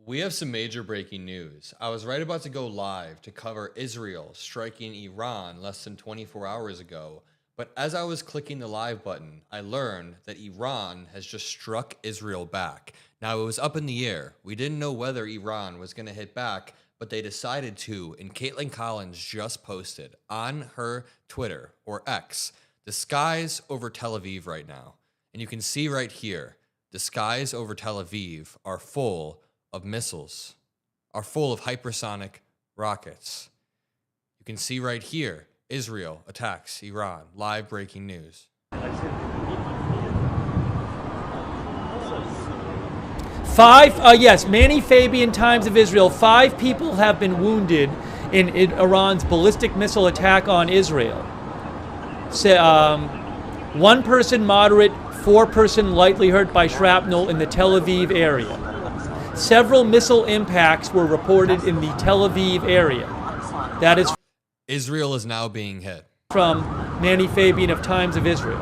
We have some major breaking news. I was right about to go live to cover Israel striking Iran less than 24 hours ago, but as I was clicking the live button, I learned that Iran has just struck Israel back. Now, it was up in the air. We didn't know whether Iran was going to hit back, but they decided to, and Caitlin Collins just posted on her Twitter, or X, the skies over Tel Aviv right now. And you can see right here, the skies over Tel Aviv are full of missiles, are full of hypersonic rockets. You can see right here, Israel attacks Iran. Live breaking news. Yes, Manny Fabian, Times of Israel. 5 people have been wounded in Iran's ballistic missile attack on Israel. 1 person moderate, 4 person lightly hurt by shrapnel in the Tel Aviv area. Several missile impacts were reported in the Tel Aviv area. That is Israel is now being hit. From Manny Fabian of Times of Israel.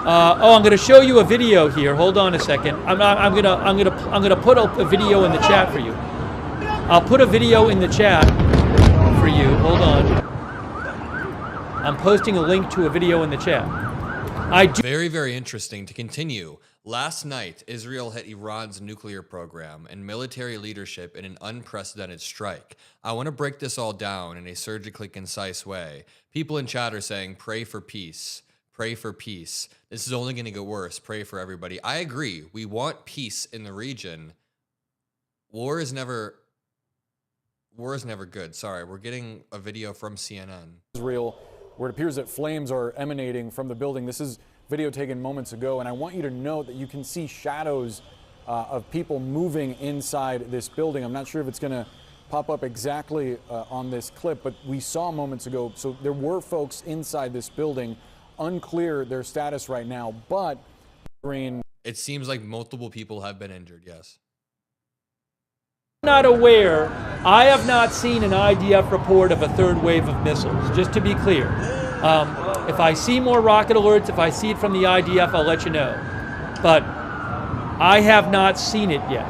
I'm going to show you a video here. Hold on a second. I'm going to put a video in the chat for you. I'll put a video in the chat for you. Hold on. I'm posting a link to a video in the chat. Very, very interesting. To continue, last night, Israel hit Iran's nuclear program and military leadership in an unprecedented strike. I want to break this all down in a surgically concise way. People in chat are saying, pray for peace. Pray for peace. This is only going to get worse. Pray for everybody. I agree. We want peace in the region. War is never good. Sorry, we're getting a video from CNN. Israel, where it appears that flames are emanating from the building. This is video taken moments ago, and I want you to note that you can see shadows of people moving inside this building. I'm not sure if it's going to pop up exactly on this clip, but we saw moments ago. So there were folks inside this building. Unclear their status right now, but it seems like multiple people have been injured, yes. Not aware. I have not seen an IDF report of a third wave of missiles, just to be clear. If I see more rocket alerts, if I see it from the IDF, I'll let you know. But I have not seen it yet.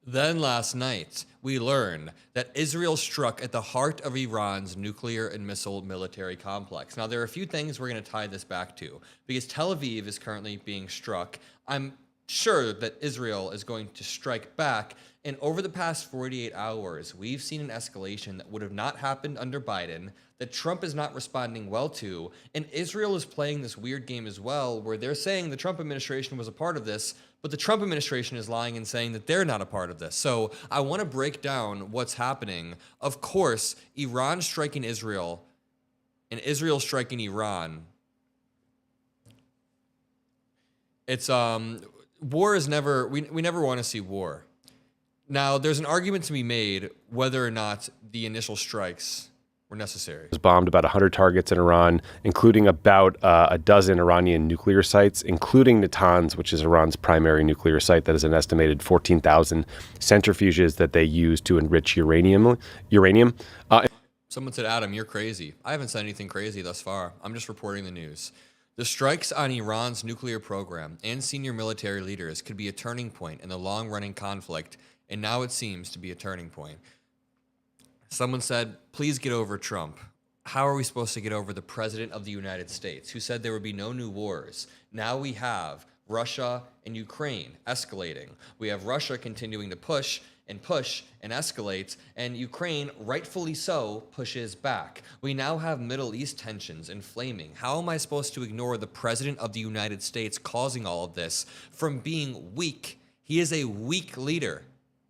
Then last night, we learned that Israel struck at the heart of Iran's nuclear and missile military complex. Now, there are a few things we're going to tie this back to, because Tel Aviv is currently being struck. I'm sure that Israel is going to strike back, and over the past 48 hours, we've seen an escalation that would have not happened under Biden, that Trump is not responding well to, and Israel is playing this weird game as well, where they're saying the Trump administration was a part of this, but the Trump administration is lying and saying that they're not a part of this. So I want to break down what's happening. Of course, Iran striking Israel and Israel striking Iran. It's war is never, we never want to see war. Now, there's an argument to be made whether or not the initial strikes were necessary. It was bombed about 100 targets in Iran, including about a dozen Iranian nuclear sites, including Natanz, which is Iran's primary nuclear site that has an estimated 14,000 centrifuges that they use to enrich uranium. Someone said, Adam, you're crazy. I haven't said anything crazy thus far. I'm just reporting the news. The strikes on Iran's nuclear program and senior military leaders could be a turning point in the long-running conflict, and now it seems to be a turning point. Someone said, please get over Trump. How are we supposed to get over the President of the United States, who said there would be no new wars? Now we have Russia and Ukraine escalating. We have Russia continuing to push and escalate, and Ukraine, rightfully so, pushes back. We now have Middle East tensions inflaming. How am I supposed to ignore the President of the United States causing all of this from being weak? He is a weak leader,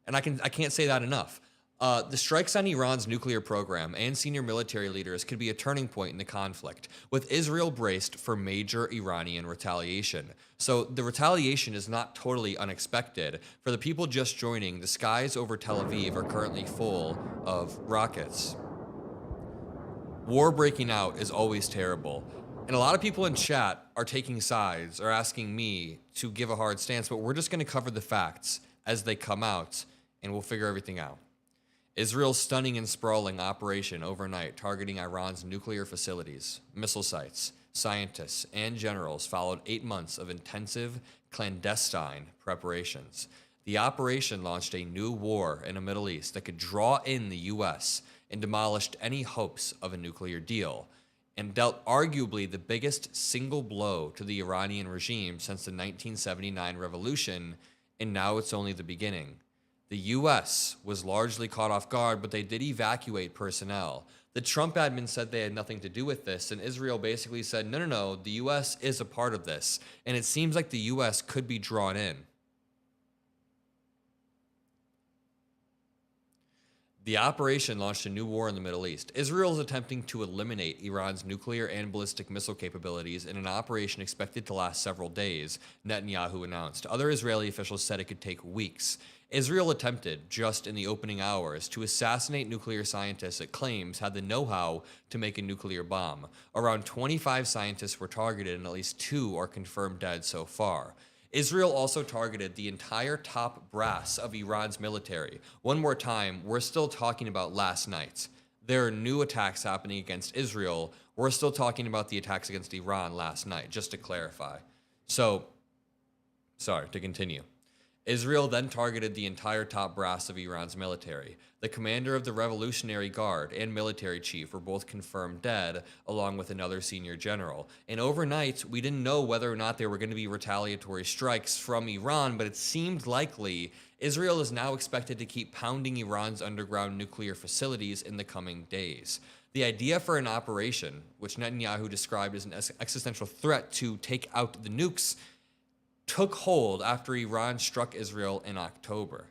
and I can't say that enough. The strikes on Iran's nuclear program and senior military leaders could be a turning point in the conflict, with Israel braced for major Iranian retaliation. So the retaliation is not totally unexpected. For the people just joining, the skies over Tel Aviv are currently full of rockets. War breaking out is always terrible. And a lot of people in chat are taking sides or asking me to give a hard stance, but we're just going to cover the facts as they come out, and we'll figure everything out. Israel's stunning and sprawling operation overnight targeting Iran's nuclear facilities, missile sites, scientists, and generals followed 8 months of intensive, clandestine preparations. The operation launched a new war in the Middle East that could draw in the U.S. and demolished any hopes of a nuclear deal, and dealt arguably the biggest single blow to the Iranian regime since the 1979 revolution, and now it's only the beginning. The U.S. was largely caught off guard, but they did evacuate personnel. The Trump admin said they had nothing to do with this, and Israel basically said, no, the U.S. is a part of this, and it seems like the U.S. could be drawn in. The operation launched a new war in the Middle East. Israel is attempting to eliminate Iran's nuclear and ballistic missile capabilities in an operation expected to last several days, Netanyahu announced. Other Israeli officials said it could take weeks. Israel attempted, just in the opening hours, to assassinate nuclear scientists it claims had the know-how to make a nuclear bomb. Around 25 scientists were targeted, and at least 2 are confirmed dead so far. Israel also targeted the entire top brass of Iran's military. One more time, we're still talking about last night. There are new attacks happening against Israel. We're still talking about the attacks against Iran last night, just to clarify. So, sorry, to continue. Israel then targeted the entire top brass of Iran's military. The commander of the Revolutionary Guard and military chief were both confirmed dead, along with another senior general. And overnight, we didn't know whether or not there were going to be retaliatory strikes from Iran, but it seemed likely. Israel is now expected to keep pounding Iran's underground nuclear facilities in the coming days. The idea for an operation, which Netanyahu described as an existential threat to take out the nukes, took hold after Iran struck Israel in October.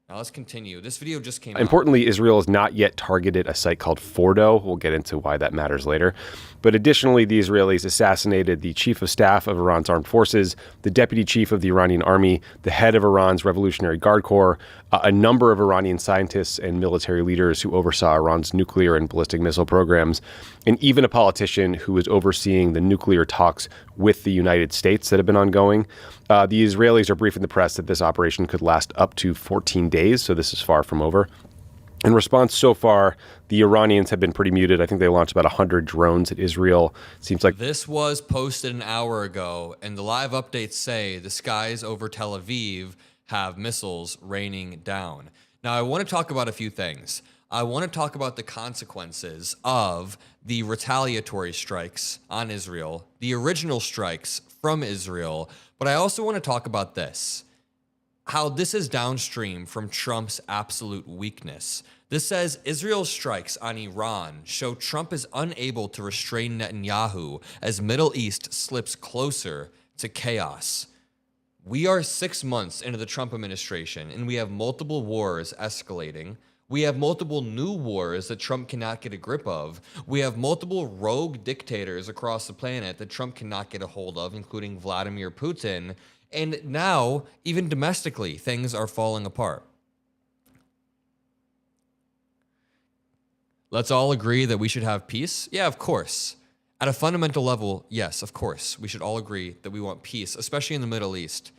Now let's continue. This video just came out. Importantly, Israel has not yet targeted a site called Fordo. We'll get into why that matters later. But additionally, the Israelis assassinated the chief of staff of Iran's armed forces, the deputy chief of the Iranian army, the head of Iran's Revolutionary Guard Corps, a number of Iranian scientists and military leaders who oversaw Iran's nuclear and ballistic missile programs, and even a politician who was overseeing the nuclear talks with the United States that have been ongoing. The Israelis are briefing the press that this operation could last up to 14 days, so this is far from over. In response so far, the Iranians have been pretty muted. I think they launched about 100 drones at Israel. Seems like this was posted an hour ago, and the live updates say the skies over Tel Aviv have missiles raining down. Now, I want to talk about a few things. I want to talk about the consequences of the retaliatory strikes on Israel, the original strikes from Israel, but I also want to talk about this. How this is downstream from Trump's absolute weakness. This says Israel's strikes on Iran show Trump is unable to restrain Netanyahu as Middle East slips closer to chaos. We are 6 months into the Trump administration, and we have multiple wars escalating. We have multiple new wars that Trump cannot get a grip of. We have multiple rogue dictators across the planet that Trump cannot get a hold of, including Vladimir Putin. And now, even domestically, things are falling apart. Let's all agree that we should have peace? Yeah, of course. At a fundamental level, yes, of course. We should all agree that we want peace, especially in the Middle East.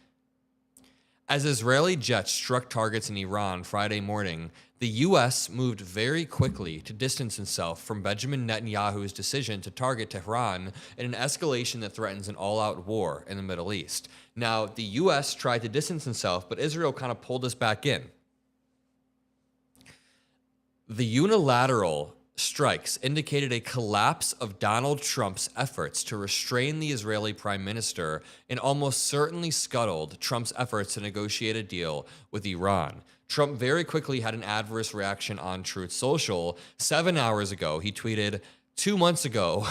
As Israeli jets struck targets in Iran Friday morning, the U.S. moved very quickly to distance itself from Benjamin Netanyahu's decision to target Tehran in an escalation that threatens an all-out war in the Middle East. Now, the U.S. tried to distance itself, but Israel kind of pulled us back in. The unilateral strikes indicated a collapse of Donald Trump's efforts to restrain the Israeli prime minister and almost certainly scuttled Trump's efforts to negotiate a deal with Iran. Trump very quickly had an adverse reaction on Truth Social. 7 hours ago, he tweeted, 2 months ago,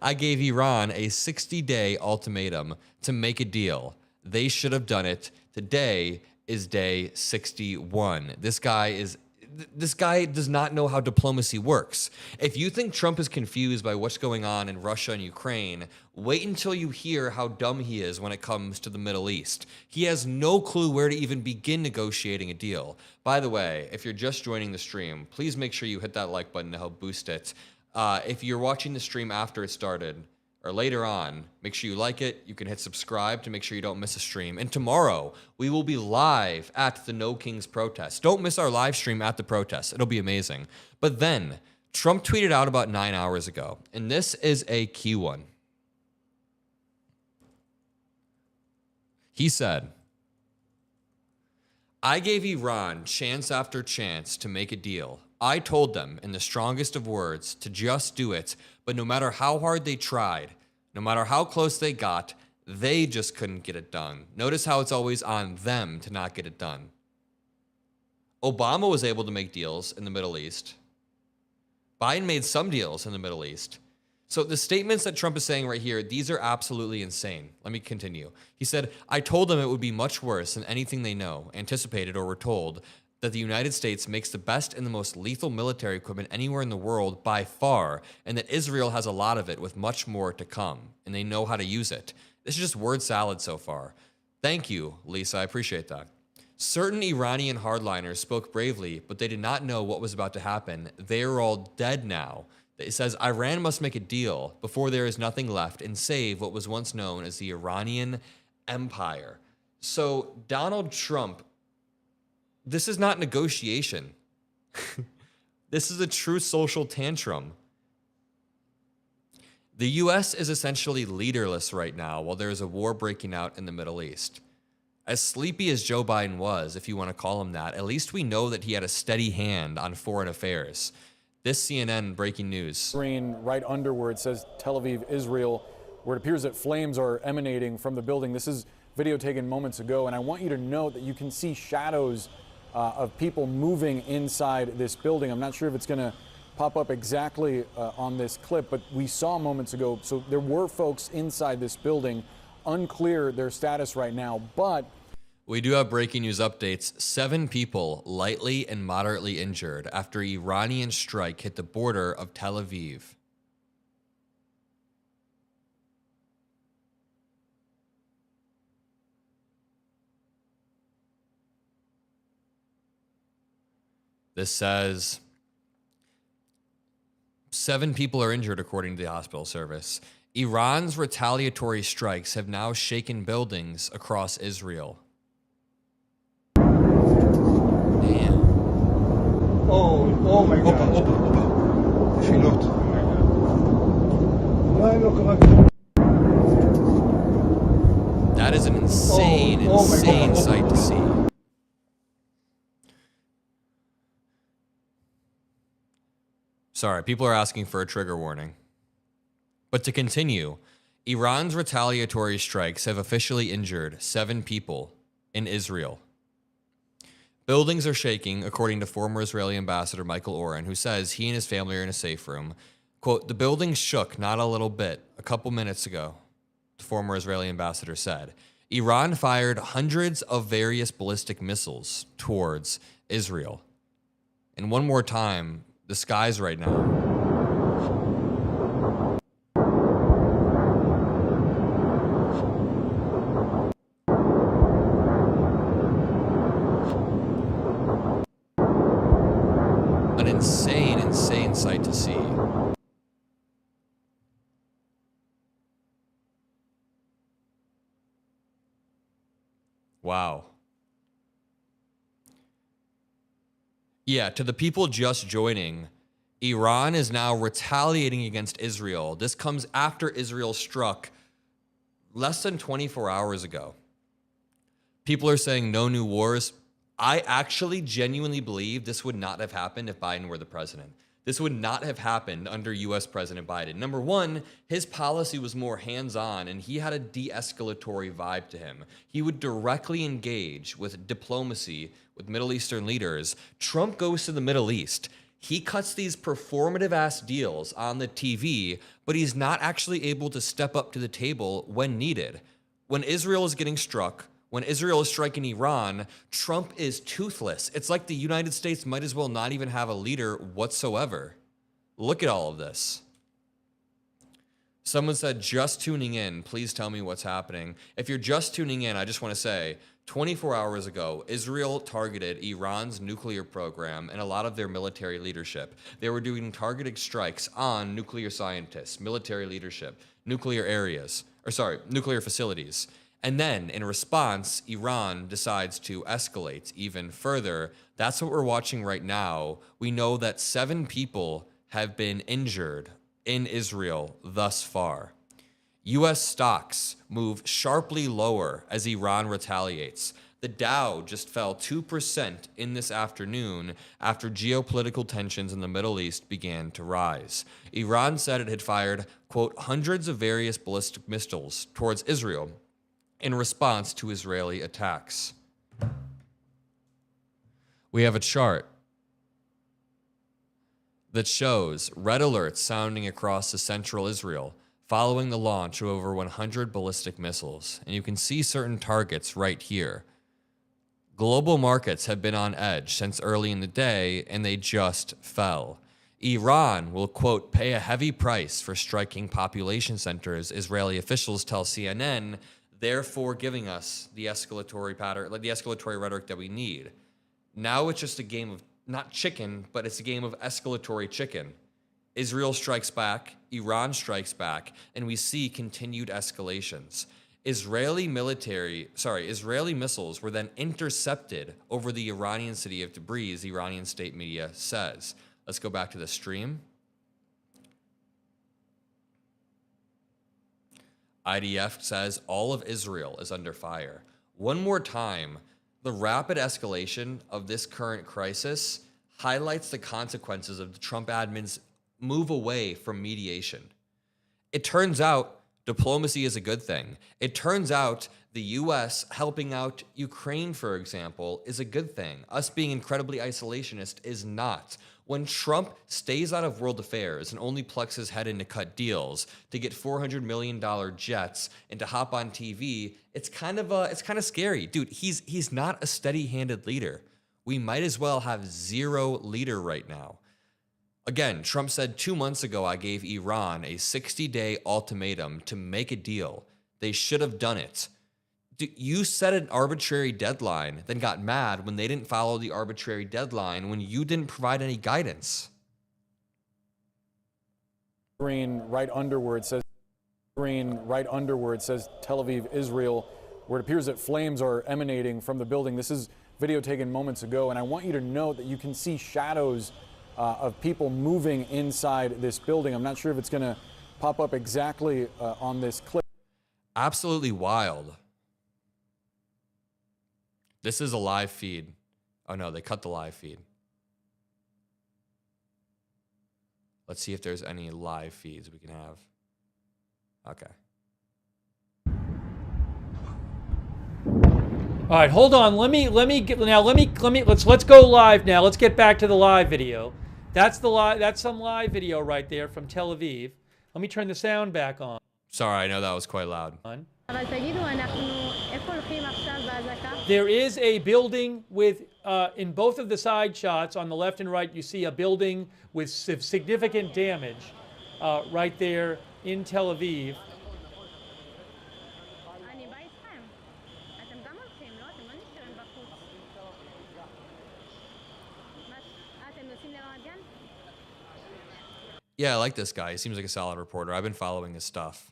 I gave Iran a 60-day ultimatum to make a deal. They should have done it. Today is day 61. This guy does not know how diplomacy works. If you think Trump is confused by what's going on in Russia and Ukraine, wait until you hear how dumb he is when it comes to the Middle East. He has no clue where to even begin negotiating a deal. By the way, if you're just joining the stream, please make sure you hit that like button to help boost it. If you're watching the stream after it started, or later on, make sure you like it. You can hit subscribe to make sure you don't miss a stream. And tomorrow, we will be live at the No Kings protest. Don't miss our live stream at the protest. It'll be amazing. But then, Trump tweeted out about 9 hours ago, and this is a key one. He said, I gave Iran chance after chance to make a deal. I told them in the strongest of words to just do it, but no matter how hard they tried, no matter how close they got, they just couldn't get it done. Notice how it's always on them to not get it done. Obama was able to make deals in the Middle East. Biden made some deals in the Middle East. So the statements that Trump is saying right here, these are absolutely insane. Let me continue. He said, I told them it would be much worse than anything they know, anticipated, or were told, that the United States makes the best and the most lethal military equipment anywhere in the world by far, and that Israel has a lot of it with much more to come, and they know how to use it. This is just word salad so far. Thank you, Lisa. I appreciate that. Certain Iranian hardliners spoke bravely, but they did not know what was about to happen. They are all dead now. It says Iran must make a deal before there is nothing left and save what was once known as the Iranian Empire. So Donald Trump, this is not negotiation. This is a true social tantrum. The U.S. is essentially leaderless right now while there is a war breaking out in the Middle East. As sleepy as Joe Biden was, if you want to call him that, at least we know that he had a steady hand on foreign affairs. This CNN breaking news. Screen right under where it says Tel Aviv, Israel, where it appears that flames are emanating from the building. This is video taken moments ago, and I want you to note that you can see shadows of people moving inside this building. I'm not sure if it's going to pop up exactly on this clip, but we saw moments ago. So there were folks inside this building. Unclear their status right now, but we do have breaking news updates. 7 people lightly and moderately injured after Iranian strike hit the border of Tel Aviv. This says 7 people are injured according to the hospital service. Iran's retaliatory strikes have now shaken buildings across Israel. Damn. Oh my God. תפילות. That is an insane sight to see. Sorry, people are asking for a trigger warning. But to continue, Iran's retaliatory strikes have officially injured 7 people in Israel. Buildings are shaking, according to former Israeli ambassador Michael Oren, who says he and his family are in a safe room. Quote, the building shook not a little bit a couple minutes ago, the former Israeli ambassador said. Iran fired hundreds of various ballistic missiles towards Israel. And one more time, the skies right now. An insane sight to see. Wow. Yeah, to the people just joining, Iran is now retaliating against Israel. This comes after Israel struck less than 24 hours ago. People are saying no new wars. I actually genuinely believe this would not have happened if Biden were the president. This would not have happened under U.S. President Biden. Number one, his policy was more hands-on, and he had a de-escalatory vibe to him. He would directly engage with diplomacy with Middle Eastern leaders. Trump goes to the Middle East. He cuts these performative-ass deals on the TV, but he's not actually able to step up to the table when needed. When Israel is getting struck, when Israel is striking Iran, Trump is toothless. It's like the United States might as well not even have a leader whatsoever. Look at all of this. Someone said, just tuning in, please tell me what's happening. If you're just tuning in, I just want to say, 24 hours ago, Israel targeted Iran's nuclear program and a lot of their military leadership. They were doing targeted strikes on nuclear scientists, military leadership, nuclear facilities. And then, in response, Iran decides to escalate even further. That's what we're watching right now. We know that 7 people have been injured in Israel thus far. U.S. stocks move sharply lower as Iran retaliates. The Dow just fell 2% in this afternoon after geopolitical tensions in the Middle East began to rise. Iran said it had fired, quote, hundreds of various ballistic missiles towards Israel in response to Israeli attacks. We have a chart that shows red alerts sounding across the central Israel following the launch of over 100 ballistic missiles. And you can see certain targets right here. Global markets have been on edge since early in the day, and they just fell. Iran will, quote, pay a heavy price for striking population centers, Israeli officials tell CNN, therefore giving us the escalatory pattern, the escalatory rhetoric that we need. Now it's just a game of not chicken, but it's a game of escalatory chicken. Israel strikes back, Iran strikes back, and we see continued escalations. Israeli missiles were then intercepted over the Iranian city of Tabriz, the Iranian state media says. Let's go back to the stream. IDF says all of Israel is under fire. One more time, the rapid escalation of this current crisis highlights the consequences of the Trump admin's move away from mediation. It turns out diplomacy is a good thing. It turns out the U.S. helping out Ukraine, for example, is a good thing. Us being incredibly isolationist is not. When Trump stays out of world affairs and only plucks his head in to cut deals, to get $400 million jets, and to hop on TV, it's kind of scary. Dude, he's not a steady-handed leader. We might as well have zero leader right now. Again, Trump said 2 months ago, I gave Iran a 60-day ultimatum to make a deal. They should have done it. You set an arbitrary deadline, then got mad when they didn't follow the arbitrary deadline when you didn't provide any guidance. Green right under where it says Tel Aviv, Israel, where it appears that flames are emanating from the building. This is video taken moments ago, and I want you to note that you can see shadows of people moving inside this building. I'm not sure if it's going to pop up exactly on this clip. Absolutely wild. This is a live feed. Oh no, they cut the live feed. Let's see if there's any live feeds we can have. Okay. All right, hold on. Let's go live now. Let's get back to the live video. That's some live video right there from Tel Aviv. Let me turn the sound back on. Sorry, I know that was quite loud. There is a building with, in both of the side shots, on the left and right, you see a building with significant damage right there in Tel Aviv. Yeah, I like this guy. He seems like a solid reporter. I've been following his stuff.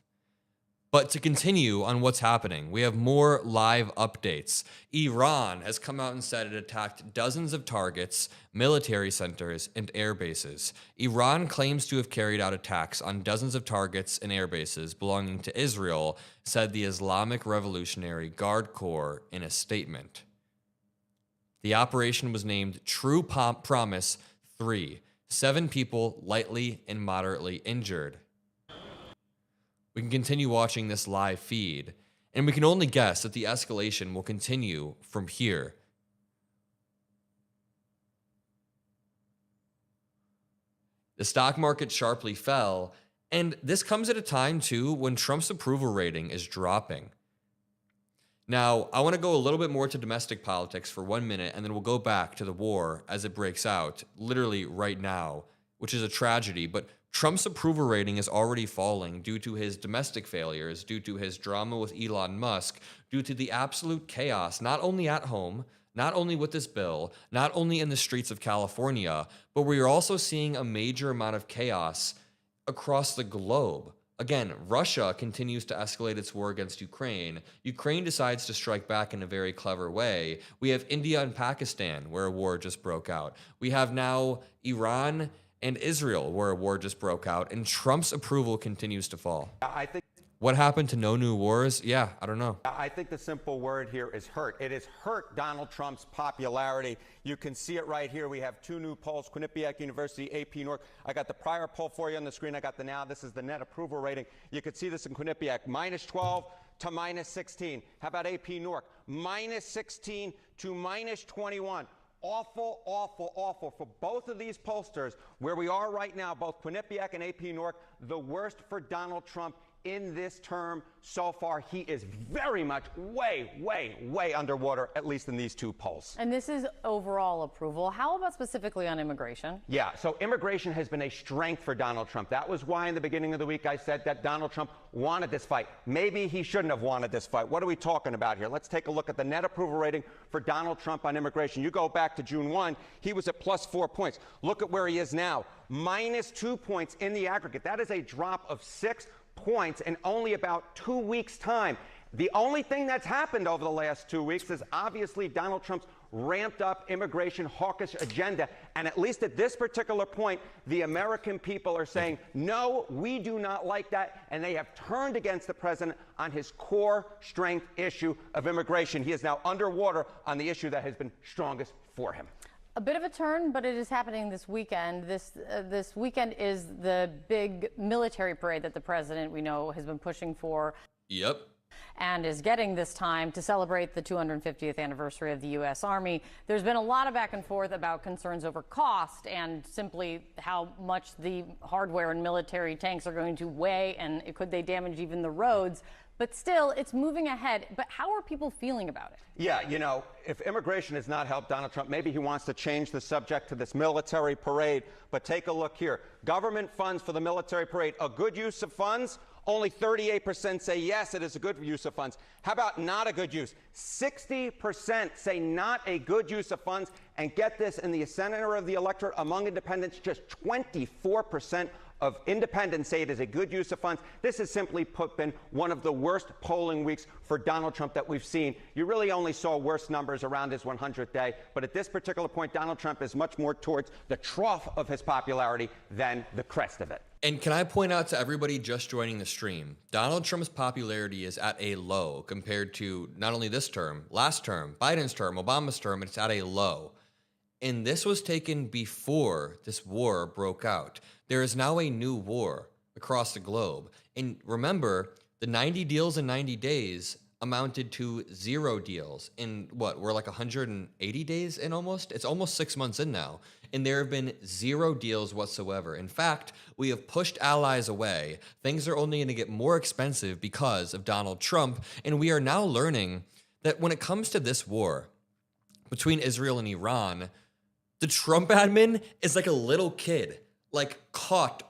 But to continue on what's happening, we have more live updates. Iran has come out and said it attacked dozens of targets, military centers, and air bases. Iran claims to have carried out attacks on dozens of targets and air bases belonging to Israel, said the Islamic Revolutionary Guard Corps in a statement. The operation was named True Promise 3. 7 people lightly and moderately injured. We can continue watching this live feed, and we can only guess that the escalation will continue from here. The stock market sharply fell, and this comes at a time, too, when Trump's approval rating is dropping. Now, I want to go a little bit more to domestic politics for 1 minute, and then we'll go back to the war as it breaks out, literally right now, which is a tragedy. But Trump's approval rating is already falling due to his domestic failures, due to his drama with Elon Musk, due to the absolute chaos, not only at home, not only with this bill, not only in the streets of California, but we are also seeing a major amount of chaos across the globe. Again, Russia continues to escalate its war against Ukraine. Ukraine decides to strike back in a very clever way. We have India and Pakistan, where a war just broke out. We have now Iran and Israel, where a war just broke out, and Trump's approval continues to fall. What happened to no new wars? Yeah, I don't know. I think the simple word here is hurt. It has hurt Donald Trump's popularity. You can see it right here. We have two new polls, Quinnipiac University, AP North. I got the prior poll for you on the screen. I got the now. This is the net approval rating. You can see this in Quinnipiac, -12 to -16. How about AP North? -16 to -21. Awful, awful, awful for both of these pollsters. Where we are right now, both Quinnipiac and AP North, the worst for Donald Trump in this term so far. He is very much way, way, way underwater, at least in these two polls. And this is overall approval. How about specifically on immigration? Yeah, so immigration has been a strength for Donald Trump. That was why in the beginning of the week I said that Donald Trump wanted this fight. Maybe he shouldn't have wanted this fight. What are we talking about here? Let's take a look at the net approval rating for Donald Trump on immigration. You go back to June 1, he was at +4 points. Look at where he is now, -2 points in the aggregate. That is a drop of 6 points in only about 2 weeks' time. The only thing that's happened over the last 2 weeks is obviously Donald Trump's ramped up immigration hawkish agenda. And at least at this particular point, the American people are saying, no, we do not like that. And they have turned against the president on his core strength issue of immigration. He is now underwater on the issue that has been strongest for him. A bit of a turn, but it is happening this weekend. This weekend is the big military parade that the president, we know, has been pushing for. Yep. And is getting this time to celebrate the 250th anniversary of the U.S. Army. There's been a lot of back and forth about concerns over cost and simply how much the hardware and military tanks are going to weigh, and could they damage even the roads. But still, it's moving ahead. But how are people feeling about it? Yeah, you know, if immigration has not helped Donald Trump, maybe he wants to change the subject to this military parade. But take a look here. Government funds for the military parade, a good use of funds? Only 38% say yes, it is a good use of funds. How about not a good use? 60% say not a good use of funds. And get this, in the center of the electorate among independents, just 24% of independents say it is a good use of funds. This has simply been one of the worst polling weeks for Donald Trump that we've seen. You really only saw worse numbers around his 100th day. But at this particular point, Donald Trump is much more towards the trough of his popularity than the crest of it. And can I point out to everybody just joining the stream, Donald Trump's popularity is at a low compared to not only this term, last term, Biden's term, Obama's term, it's at a low. And this was taken before this war broke out. There is now a new war across the globe. And remember, the 90 deals in 90 days amounted to 0 deals in what, we're like 180 days in almost? It's almost 6 months in now. And there have been 0 deals whatsoever. In fact, we have pushed allies away. Things are only going to get more expensive because of Donald Trump. And we are now learning that when it comes to this war between Israel and Iran, the Trump admin is like a little kid, like caught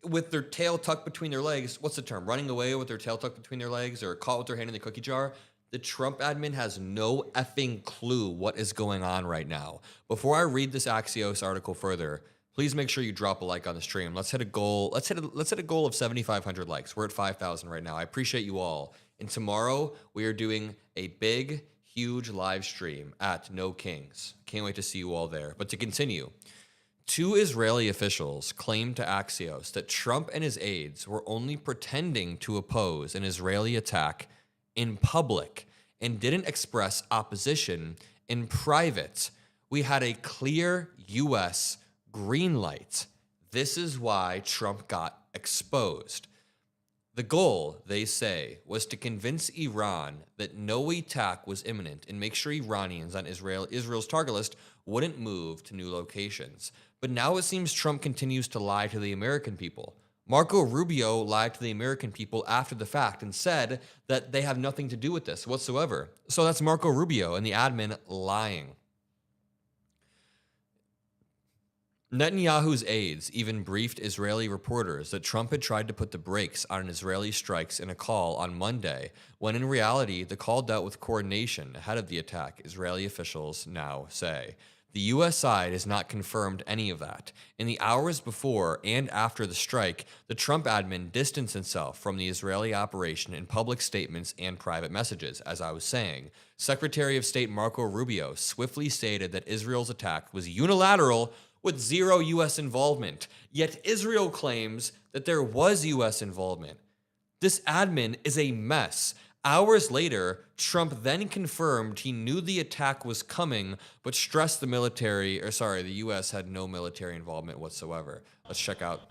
with their tail tucked between their legs. What's the term? Running away with their tail tucked between their legs, or caught with their hand in the cookie jar. The Trump admin has no effing clue what is going on right now. Before I read this Axios article further, please make sure you drop a like on the stream. Let's hit a goal. Let's hit a goal of 7,500 likes. We're at 5,000 right now. I appreciate you all. And tomorrow we are doing a big, huge live stream at No Kings. Can't wait to see you all there. But to continue, 2 Israeli officials claimed to Axios that Trump and his aides were only pretending to oppose an Israeli attack in public and didn't express opposition in private. We had a clear U.S. green light. This is why Trump got exposed. The goal, they say, was to convince Iran that no attack was imminent and make sure Iranians on Israel's target list wouldn't move to new locations. But now it seems Trump continues to lie to the American people. Marco Rubio lied to the American people after the fact and said that they have nothing to do with this whatsoever. So that's Marco Rubio and the admin lying. Netanyahu's aides even briefed Israeli reporters that Trump had tried to put the brakes on Israeli strikes in a call on Monday, when in reality the call dealt with coordination ahead of the attack, Israeli officials now say. The U.S. side has not confirmed any of that. In the hours before and after the strike, the Trump admin distanced himself from the Israeli operation in public statements and private messages, as I was saying. Secretary of State Marco Rubio swiftly stated that Israel's attack was unilateral with 0 U.S. involvement. Yet Israel claims that there was U.S. involvement. This admin is a mess. Hours later, Trump then confirmed he knew the attack was coming, but stressed the the U.S. had no military involvement whatsoever. Let's check out.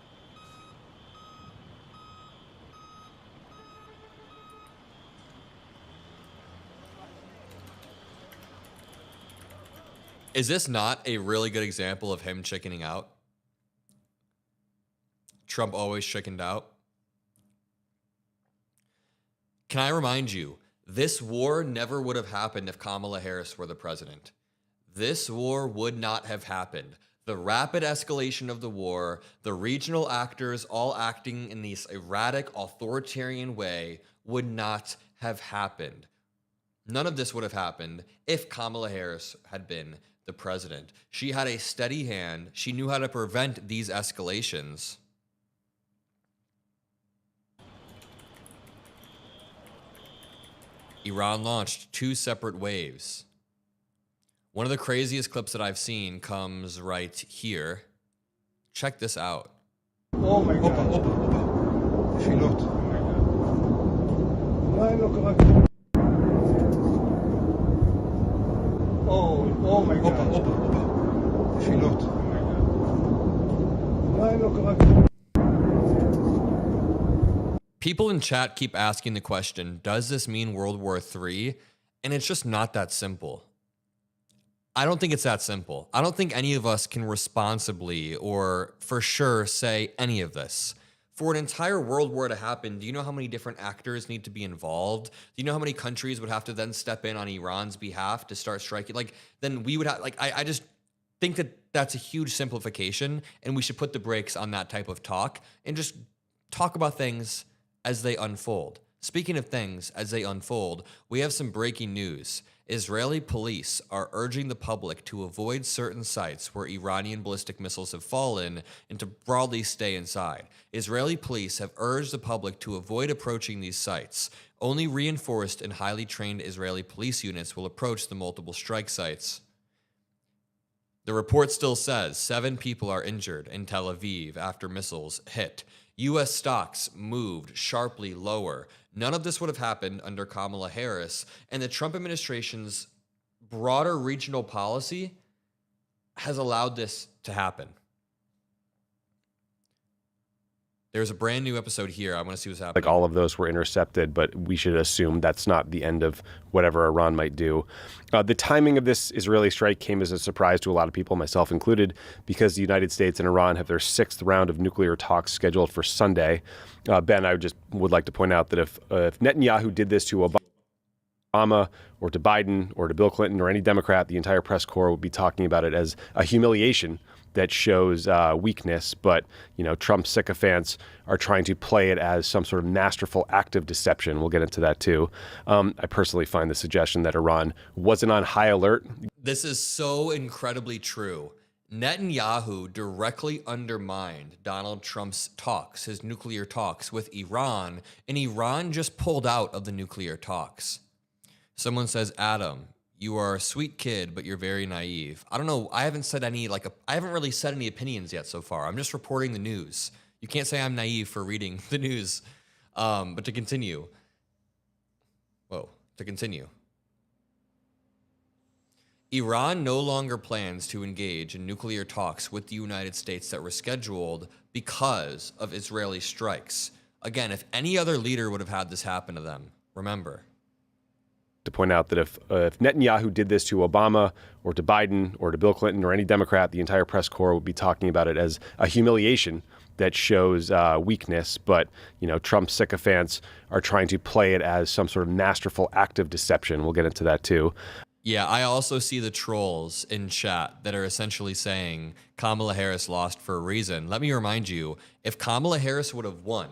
Is this not a really good example of him chickening out? Trump always chickened out. Can I remind you, this war never would have happened if Kamala Harris were the president. This war would not have happened. The rapid escalation of the war, the regional actors all acting in this erratic, authoritarian way would not have happened. None of this would have happened if Kamala Harris had been the president. She had a steady hand. She knew how to prevent these escalations. Iran launched 2 separate waves. One of the craziest clips that I've seen comes right here. Check this out. Oh my God. נפילות. עדיין לא קרה כלום. Oh my God. נפילות. עדיין לא קרה כלום. People in chat keep asking the question, does this mean World War III? And it's just not that simple. I don't think it's that simple. I don't think any of us can responsibly or for sure say any of this. For an entire world war to happen, do you know how many different actors need to be involved? Do you know how many countries would have to then step in on Iran's behalf to start striking? Then we would have, I just think that that's a huge simplification, and we should put the brakes on that type of talk and just talk about things as they unfold. Speaking of things as they unfold, we have some breaking news. Israeli police are urging the public to avoid certain sites where Iranian ballistic missiles have fallen and to broadly stay inside. Israeli police have urged the public to avoid approaching these sites. Only reinforced and highly trained Israeli police units will approach the multiple strike sites. The report still says 7 people are injured in Tel Aviv after missiles hit. U.S. stocks moved sharply lower. None of this would have happened under Kamala Harris, and the Trump administration's broader regional policy has allowed this to happen. There's a brand new episode here. I want to see what's happening. Like all of those were intercepted, but we should assume that's not the end of whatever Iran might do. The timing of this Israeli strike came as a surprise to a lot of people, myself included, because the United States and Iran have their 6th round of nuclear talks scheduled for Sunday. Ben, I just would like to point out that if Netanyahu did this to Obama or to Biden or to Bill Clinton or any Democrat, the entire press corps would be talking about it as a humiliation that shows weakness, but Trump sycophants are trying to play it as some sort of masterful act of deception. We'll get into that too. I personally find the suggestion that Iran wasn't on high alert. This is so incredibly true. Netanyahu directly undermined Donald Trump's talks, his nuclear talks with Iran, and Iran just pulled out of the nuclear talks. Someone says, Adam, you are a sweet kid, but you're very naive. I don't know. I haven't said any, I haven't really said any opinions yet so far. I'm just reporting the news. You can't say I'm naive for reading the news. But to continue. Iran no longer plans to engage in nuclear talks with the United States that were scheduled because of Israeli strikes. Again, if any other leader would have had this happen to them, remember. To point out that if Netanyahu did this to Obama or to Biden or to Bill Clinton or any Democrat, the entire press corps would be talking about it as a humiliation that shows weakness. But, Trump sycophants are trying to play it as some sort of masterful act of deception. We'll get into that too. Yeah, I also see the trolls in chat that are essentially saying Kamala Harris lost for a reason. Let me remind you, if Kamala Harris would have won,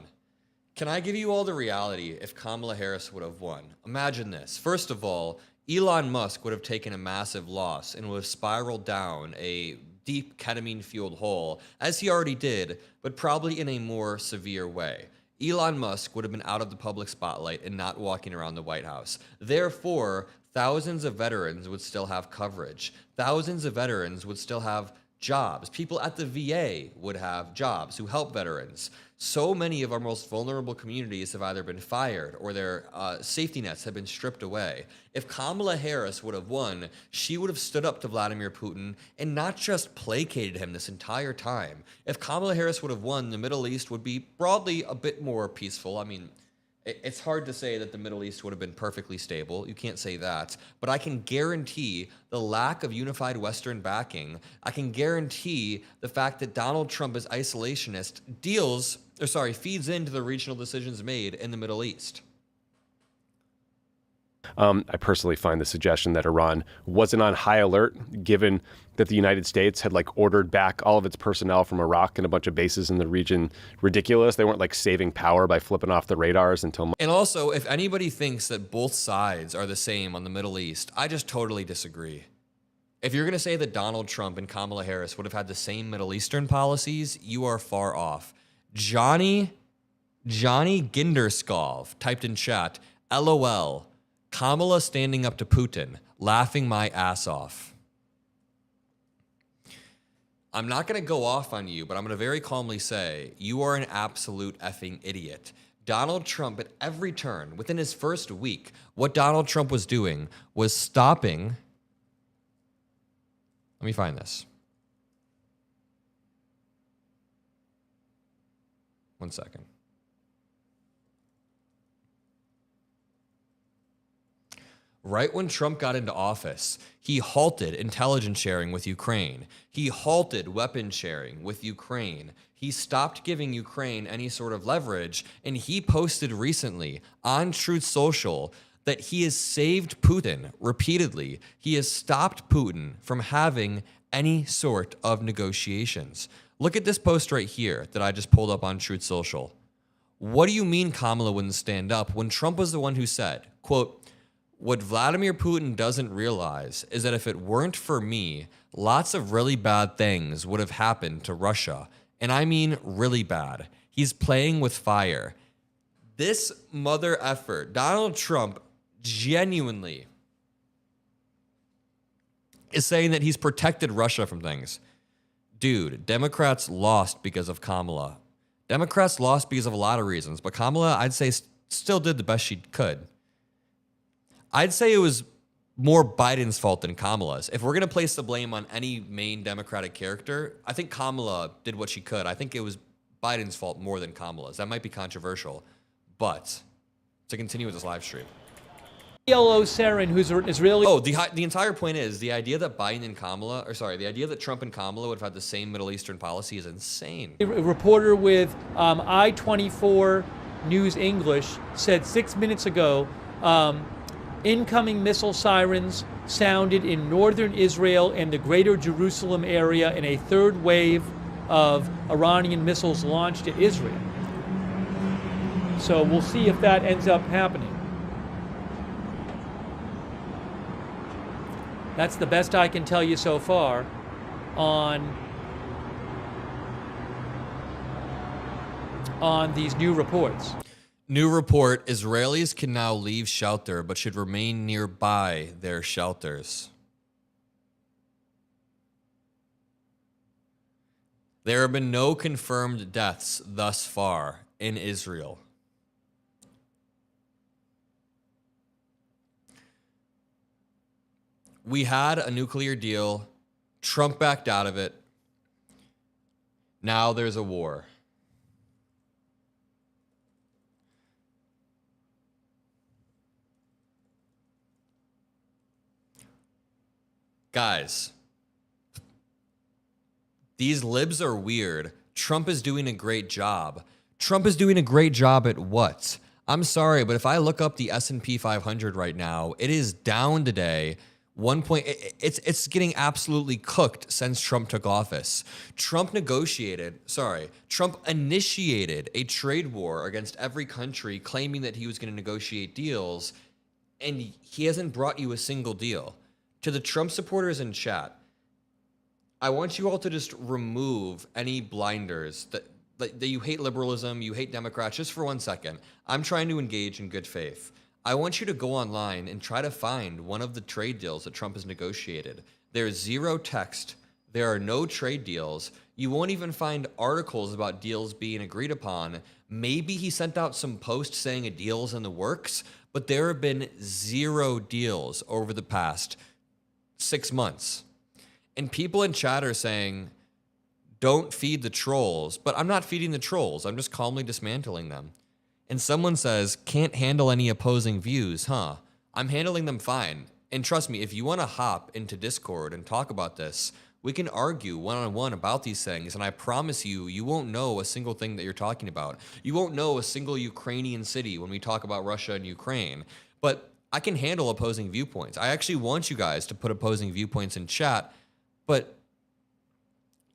can I give you all the reality if Kamala Harris would have won? Imagine this. First of all, Elon Musk would have taken a massive loss and would have spiraled down a deep ketamine-fueled hole, as he already did, but probably in a more severe way. Elon Musk would have been out of the public spotlight and not walking around the White House. Therefore, thousands of veterans would still have coverage. Thousands of veterans would still have jobs. People at the VA would have jobs who help veterans. So many of our most vulnerable communities have either been fired or their safety nets have been stripped away. If Kamala Harris would have won, she would have stood up to Vladimir Putin and not just placated him this entire time. If Kamala Harris would have won, the Middle East would be broadly a bit more peaceful. I mean, it's hard to say that the Middle East would have been perfectly stable. You can't say that. But I can guarantee the lack of unified Western backing. I can guarantee the fact that Donald Trump is isolationist feeds into the regional decisions made in the Middle East. I personally find the suggestion that Iran wasn't on high alert, given that the United States had ordered back all of its personnel from Iraq and a bunch of bases in the region, ridiculous. They weren't saving power by flipping off the radars until. And also, if anybody thinks that both sides are the same on the Middle East, I just totally disagree. If you're going to say that Donald Trump and Kamala Harris would have had the same Middle Eastern policies, you are far off. Johnny Ginderskov typed in chat, LOL. Kamala standing up to Putin, laughing my ass off. I'm not going to go off on you, but I'm going to very calmly say you are an absolute effing idiot. Donald Trump, at every turn, within his first week, what Donald Trump was doing was stopping. Let me find this. One second. Right when Trump got into office, he halted intelligence sharing with Ukraine. He halted weapon sharing with Ukraine. He stopped giving Ukraine any sort of leverage, and he posted recently on Truth Social that he has saved Putin repeatedly. He has stopped Putin from having any sort of negotiations. Look at this post right here that I just pulled up on Truth Social. What do you mean Kamala wouldn't stand up when Trump was the one who said, quote, what Vladimir Putin doesn't realize is that if it weren't for me, lots of really bad things would have happened to Russia. And I mean really bad. He's playing with fire. This mother effer, Donald Trump, genuinely is saying that he's protected Russia from things. Dude, Democrats lost because of Kamala. Democrats lost because of a lot of reasons, but Kamala, I'd say, still did the best she could. I'd say it was more Biden's fault than Kamala's. If we're going to place the blame on any main Democratic character, I think Kamala did what she could. I think it was Biden's fault more than Kamala's. That might be controversial, but to continue with this live stream. Yellow Sarin, who's an Israeli. Oh, the entire point is the idea that the idea that Trump and Kamala would have had the same Middle Eastern policy is insane. A reporter with I-24 News English said 6 minutes ago, incoming missile sirens sounded in northern Israel and the greater Jerusalem area, and a third wave of Iranian missiles launched at Israel. So we'll see if that ends up happening. That's the best I can tell you so far on these new reports. New report, Israelis can now leave shelter but should remain nearby their shelters. There have been no confirmed deaths thus far in Israel. We had a nuclear deal. Trump backed out of it. Now there's a war. Guys, these libs are weird. Trump is doing a great job. Trump is doing a great job at what? I'm sorry, but if I look up the S&P 500 right now, it is down today. It's getting absolutely cooked since Trump took office. Trump initiated a trade war against every country, claiming that he was going to negotiate deals, and he hasn't brought you a single deal. To the Trump supporters in chat, I want you all to just remove any blinders that you hate liberalism, you hate Democrats, just for 1 second. I'm trying to engage in good faith. I want you to go online and try to find one of the trade deals that Trump has negotiated. There's zero text. There are no trade deals. You won't even find articles about deals being agreed upon. Maybe he sent out some post saying a deal's in the works, but there have been 0 deals over the past 6 months. And people in chat are saying, don't feed the trolls. But I'm not feeding the trolls. I'm just calmly dismantling them. And someone says, can't handle any opposing views, huh? I'm handling them fine. And trust me, if you want to hop into Discord and talk about this, we can argue one-on-one about these things, and I promise you, you won't know a single thing that you're talking about. You won't know a single Ukrainian city when we talk about Russia and Ukraine. But I can handle opposing viewpoints. I actually want you guys to put opposing viewpoints in chat, but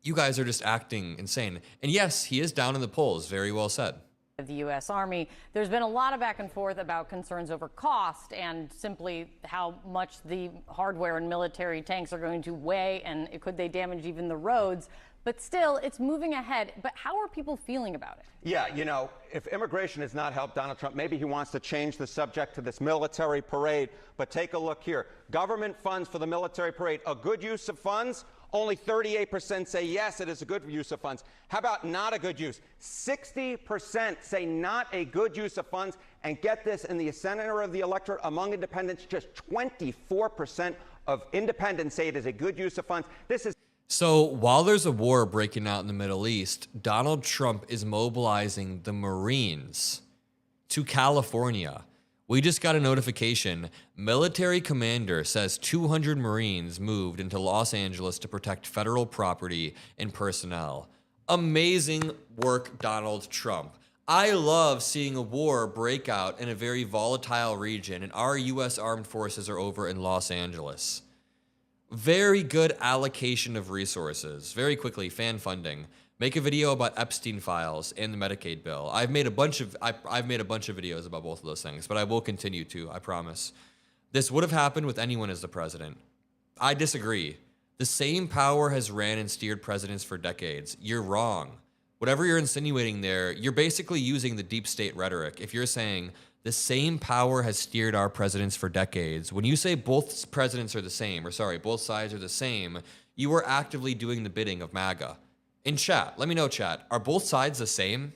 you guys are just acting insane. And yes, he is down in the polls. Very well said. Of the U.S. Army. There's been a lot of back and forth about concerns over cost and simply how much the hardware and military tanks are going to weigh and could they damage even the roads. But still, it's moving ahead. But how are people feeling about it? Yeah, you know, if immigration has not helped Donald Trump, maybe he wants to change the subject to this military parade. But take a look here. Government funds for the military parade, a good use of funds? Only 38% say yes, it is a good use of funds. How about not a good use? 60% say not a good use of funds. And get this, in the center of the electorate among independents, just 24% of independents say it is a good use of funds. This is So while there's a war breaking out in the Middle East, Donald Trump is mobilizing the Marines to California. We just got a notification. Military commander says 200 Marines moved into Los Angeles to protect federal property and personnel. Amazing work, Donald Trump. I love seeing a war break out in a very volatile region, and our U.S. armed forces are over in Los Angeles. Very good allocation of resources. Very quickly, fan funding. Make a video about Epstein files and the Medicaid bill. I've made a bunch of videos about both of those things, but I will continue to, I promise. This would have happened with anyone as the president. I disagree. The same power has ran and steered presidents for decades. You're wrong. Whatever you're insinuating there, you're basically using the deep state rhetoric. If you're saying the same power has steered our presidents for decades, when you say both presidents are the same, or sorry, both sides are the same, you are actively doing the bidding of MAGA. In chat, let me know, chat, are both sides the same?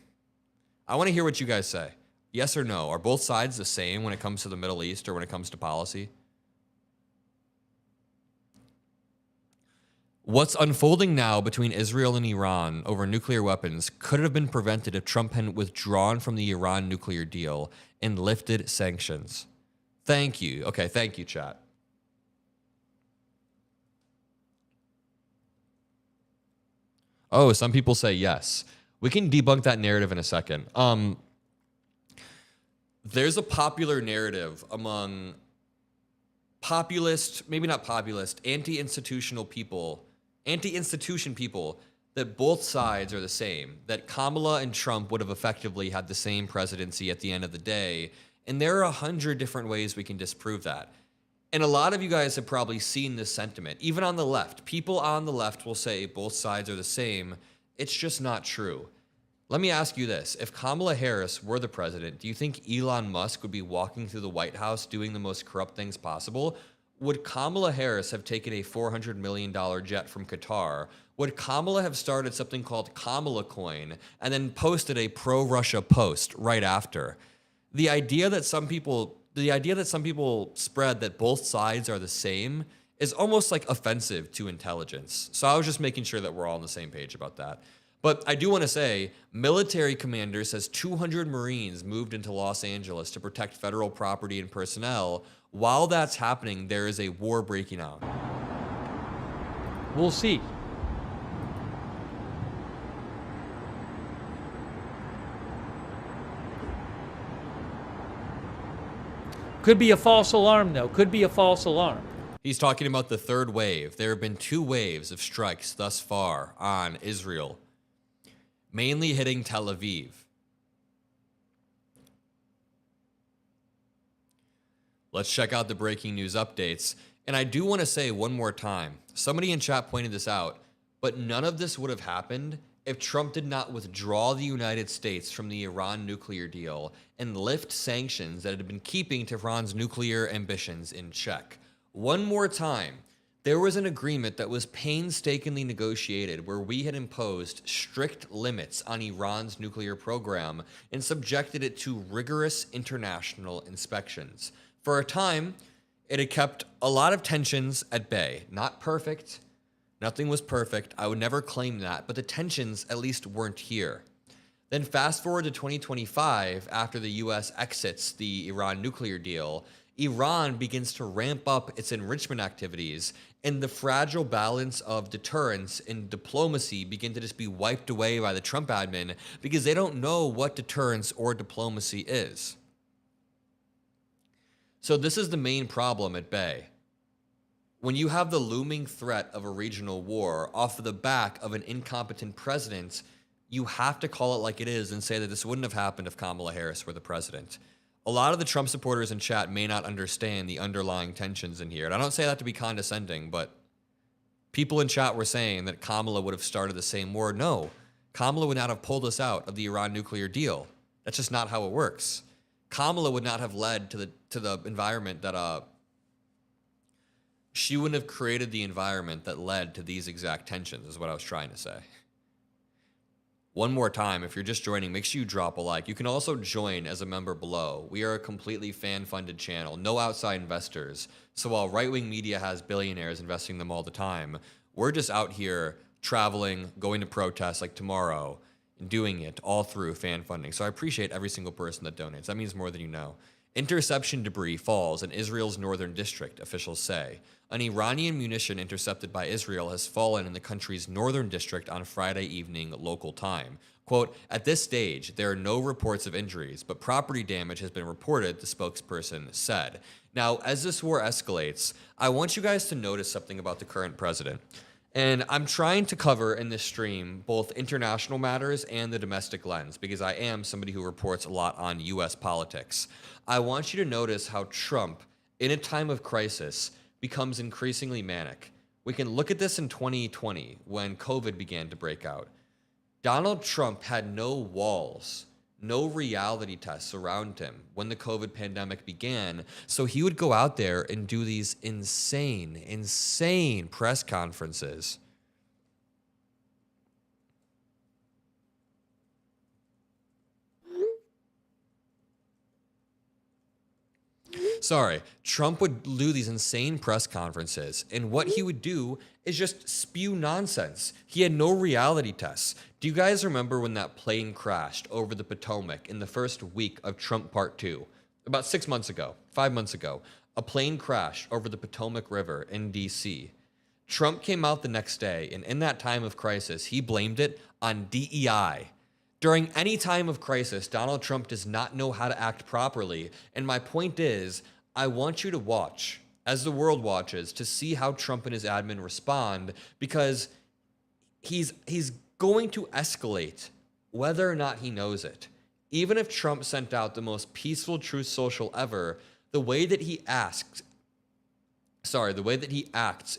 I want to hear what you guys say. Yes or no? Are both sides the same when it comes to the Middle East or when it comes to policy? What's unfolding now between Israel and Iran over nuclear weapons could have been prevented if Trump had withdrawn from the Iran nuclear deal and lifted sanctions. Thank you. Okay, thank you, chat. Oh, some people say yes. We can debunk that narrative in a second. There's a popular narrative among populist, maybe not populist, anti-institution people that both sides are the same, that Kamala and Trump would have effectively had the same presidency at the end of the day. And there are 100 different ways we can disprove that. And a lot of you guys have probably seen this sentiment, even on the left. People on the left will say both sides are the same. It's just not true. Let me ask you this. If Kamala Harris were the president, do you think Elon Musk would be walking through the White House doing the most corrupt things possible? Would Kamala Harris have taken a $400 million jet from Qatar? Would Kamala have started something called Kamala Coin and then posted a pro-Russia post right after? The idea that some people spread that both sides are the same is almost like offensive to intelligence. So I was just making sure that we're all on the same page about that. But I do want to say, military commander says 200 Marines moved into Los Angeles to protect federal property and personnel. While that's happening, there is a war breaking out. We'll see. Could be a false alarm, though. Could be a false alarm. He's talking about the third wave. There have been 2 waves of strikes thus far on Israel, mainly hitting Tel Aviv. Let's check out the breaking news updates. And I do want to say one more time, somebody in chat pointed this out, but none of this would have happened if Trump did not withdraw the United States from the Iran nuclear deal and lift sanctions that had been keeping Tehran's nuclear ambitions in check. One more time, There was an agreement that was painstakingly negotiated where we had imposed strict limits on Iran's nuclear program and subjected it to rigorous international inspections. For a time, it had kept a lot of tensions at bay. Not perfect. Nothing was perfect. I would never claim that, but the tensions at least weren't here. Then fast forward to 2025, after the US exits the Iran nuclear deal, Iran begins to ramp up its enrichment activities, and the fragile balance of deterrence and diplomacy begin to just be wiped away by the Trump admin because they don't know what deterrence or diplomacy is. So this is the main problem at bay. When you have the looming threat of a regional war off of the back of an incompetent president, you have to call it like it is and say that this wouldn't have happened if Kamala Harris were the president. A lot of the Trump supporters in chat may not understand the underlying tensions in here. And I don't say that to be condescending, but people in chat were saying that Kamala would have started the same war. No, Kamala would not have pulled us out of the Iran nuclear deal. That's just not how it works. Kamala would not have led to the environment that she wouldn't have created the environment that led to these exact tensions, is what I was trying to say. One more time, if you're just joining, make sure you drop a like. You can also join as a member below. We are a completely fan-funded channel, no outside investors. So while right-wing media has billionaires investing them all the time, we're just out here traveling, going to protests like tomorrow, and doing it all through fan funding. So I appreciate every single person that donates. That means more than you know. Interception debris falls in Israel's northern district, officials say. An Iranian munition intercepted by Israel has fallen in the country's northern district on Friday evening local time. Quote, at this stage, there are no reports of injuries, but property damage has been reported, the spokesperson said. Now, as this war escalates, I want you guys to notice something about the current president. And I'm trying to cover in this stream both international matters and the domestic lens because I am somebody who reports a lot on US politics. I want you to notice how Trump, in a time of crisis, becomes increasingly manic. We can look at this in 2020 when COVID began to break out. Donald Trump had no walls, no reality tests around him when the COVID pandemic began. So he would go out there and do these insane press conferences. Sorry, Trump would do these insane press conferences, and what he would do is just spew nonsense. He had no reality tests. Do you guys remember when that plane crashed over the Potomac in the first week of Trump Part 2? About 6 months ago, 5 months ago, a plane crashed over the Potomac River in D.C. Trump came out the next day, and in that time of crisis, he blamed it on DEI. During any time of crisis, Donald Trump does not know how to act properly, and my point is, I want you to watch, as the world watches, to see how Trump and his admin respond, because he's going to escalate whether or not he knows it. Even if Trump sent out the most peaceful Truth Social ever, the way that he acts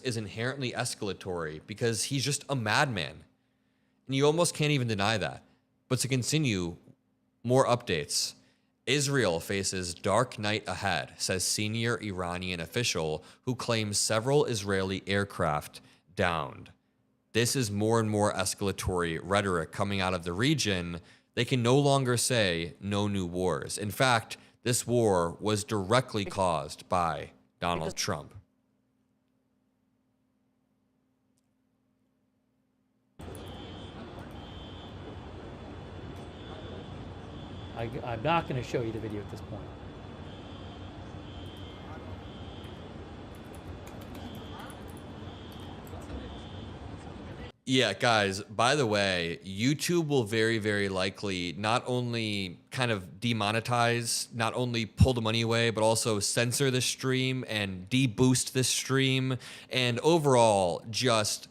is inherently escalatory because he's just a madman. And you almost can't even deny that. But to continue, more updates. Israel faces dark night ahead, says senior Iranian official who claims several Israeli aircraft downed. This is more and more escalatory rhetoric coming out of the region. They can no longer say no new wars. In fact, this war was directly caused by Donald Trump. I'm not going to show you the video at this point. Yeah, guys, by the way, YouTube will very, very likely not only kind of demonetize, not only pull the money away, but also censor the stream and deboost this stream. And overall, just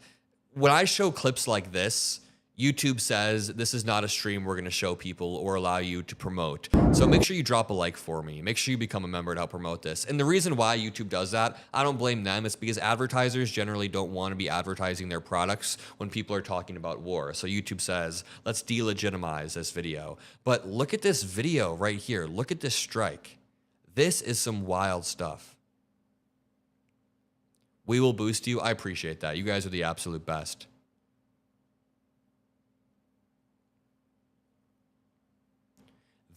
when I show clips like this, YouTube says this is not a stream we're going to show people or allow you to promote. So make sure you drop a like for me. Make sure you become a member to help promote this. And the reason why YouTube does that, I don't blame them. It's because advertisers generally don't want to be advertising their products when people are talking about war. So YouTube says, let's delegitimize this video. But look at this video right here. Look at this strike. This is some wild stuff. We will boost you. I appreciate that. You guys are the absolute best.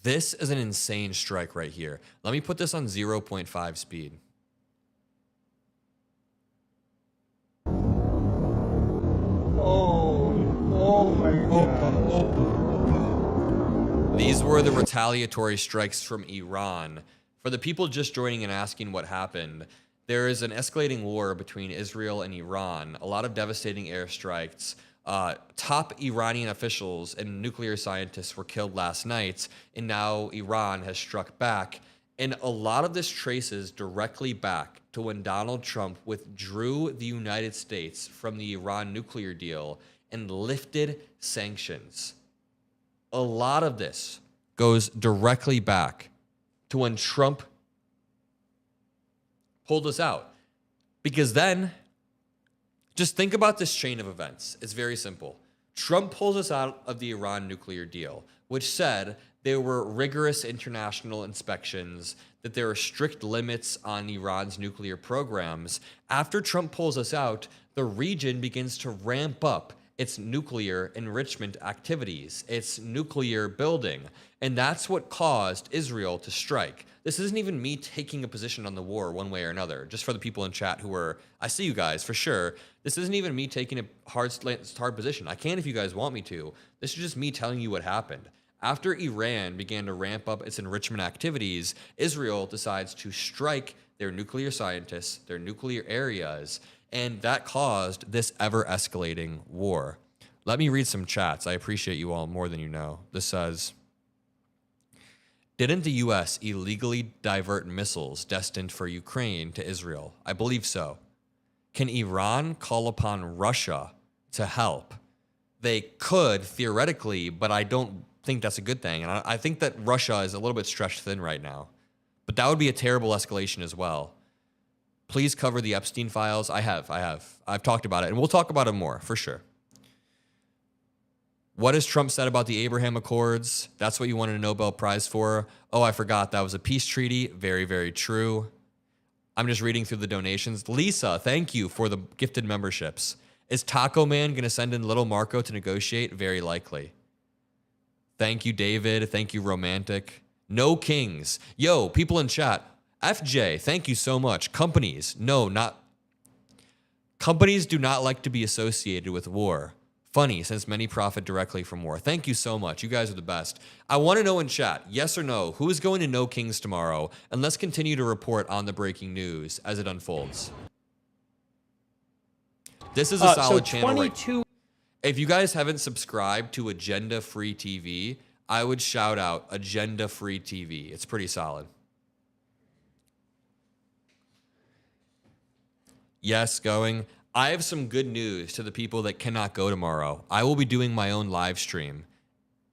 This is an insane strike right here. Let me put this on 0.5 speed. Oh my God. These were the retaliatory strikes from Iran. For the people just joining and asking what happened, there is an escalating war between Israel and Iran, a lot of devastating airstrikes. Top Iranian officials and nuclear scientists were killed last night, and now Iran has struck back. And a lot of this traces directly back to when Donald Trump withdrew the United States from the Iran nuclear deal and lifted sanctions. A lot of this goes directly back to when Trump pulled us out. Because then, just think about this chain of events. It's very simple. Trump pulls us out of the Iran nuclear deal, which said there were rigorous international inspections, that there are strict limits on Iran's nuclear programs. After Trump pulls us out, the region begins to ramp up its nuclear enrichment activities, its nuclear building. And that's what caused Israel to strike. This isn't even me taking a position on the war one way or another, just for the people in chat who are, I see you guys for sure. This isn't even me taking a hard position. I can if you guys want me to. This is just me telling you what happened. After Iran began to ramp up its enrichment activities, Israel decides to strike their nuclear scientists, their nuclear areas, and that caused this ever-escalating war. Let me read some chats. I appreciate you all more than you know. This says, didn't the U.S. illegally divert missiles destined for Ukraine to Israel? I believe so. Can Iran call upon Russia to help? They could, theoretically, but I don't think that's a good thing. And I think that Russia is a little bit stretched thin right now. But that would be a terrible escalation as well. Please cover the Epstein files. I have. I've talked about it, and we'll talk about it more, for sure. What has Trump said about the Abraham Accords? That's what you wanted a Nobel Prize for. Oh, I forgot. That was a peace treaty. Very, very true. I'm just reading through the donations. Lisa, thank you for the gifted memberships. Is Taco Man going to send in little Marco to negotiate? Very likely. Thank you, David. Thank you, Romantic. No Kings. Yo, people in chat. FJ, thank you so much. Companies. No, not. Companies do not like to be associated with war. Funny, since many profit directly from war. Thank you so much. You guys are the best. I want to know in chat, yes or no, who is going to No Kings tomorrow? And let's continue to report on the breaking news as it unfolds. This is a solid channel. 22. If you guys haven't subscribed to Agenda Free TV, I would shout out Agenda Free TV. It's pretty solid. Yes, going. I have some good news to the people that cannot go tomorrow. I will be doing my own live stream.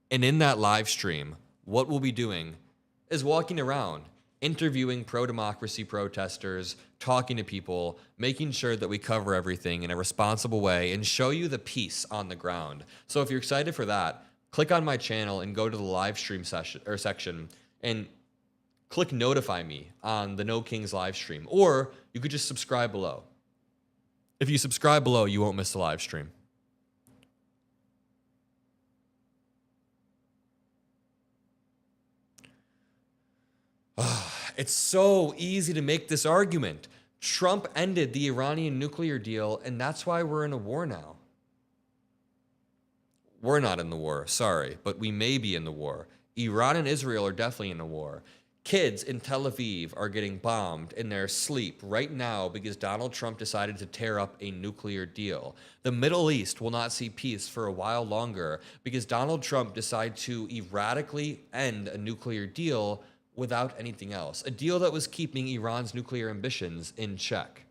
And in that live stream, what we'll be doing is walking around, interviewing pro-democracy protesters, talking to people, making sure that we cover everything in a responsible way and show you the peace on the ground. So if you're excited for that, click on my channel and go to the live stream section and click notify me on the No Kings live stream. Or you could just subscribe below. If you subscribe below, you won't miss the live stream. It's so easy to make this argument. Trump ended the Iranian nuclear deal, and that's why we're in a war now. We're not in the war, sorry, but we may be in the war. Iran and Israel are definitely in a war. Kids in Tel Aviv are getting bombed in their sleep right now because Donald Trump decided to tear up a nuclear deal. The Middle East will not see peace for a while longer because Donald Trump decided to erratically end a nuclear deal without anything else. A deal that was keeping Iran's nuclear ambitions in check.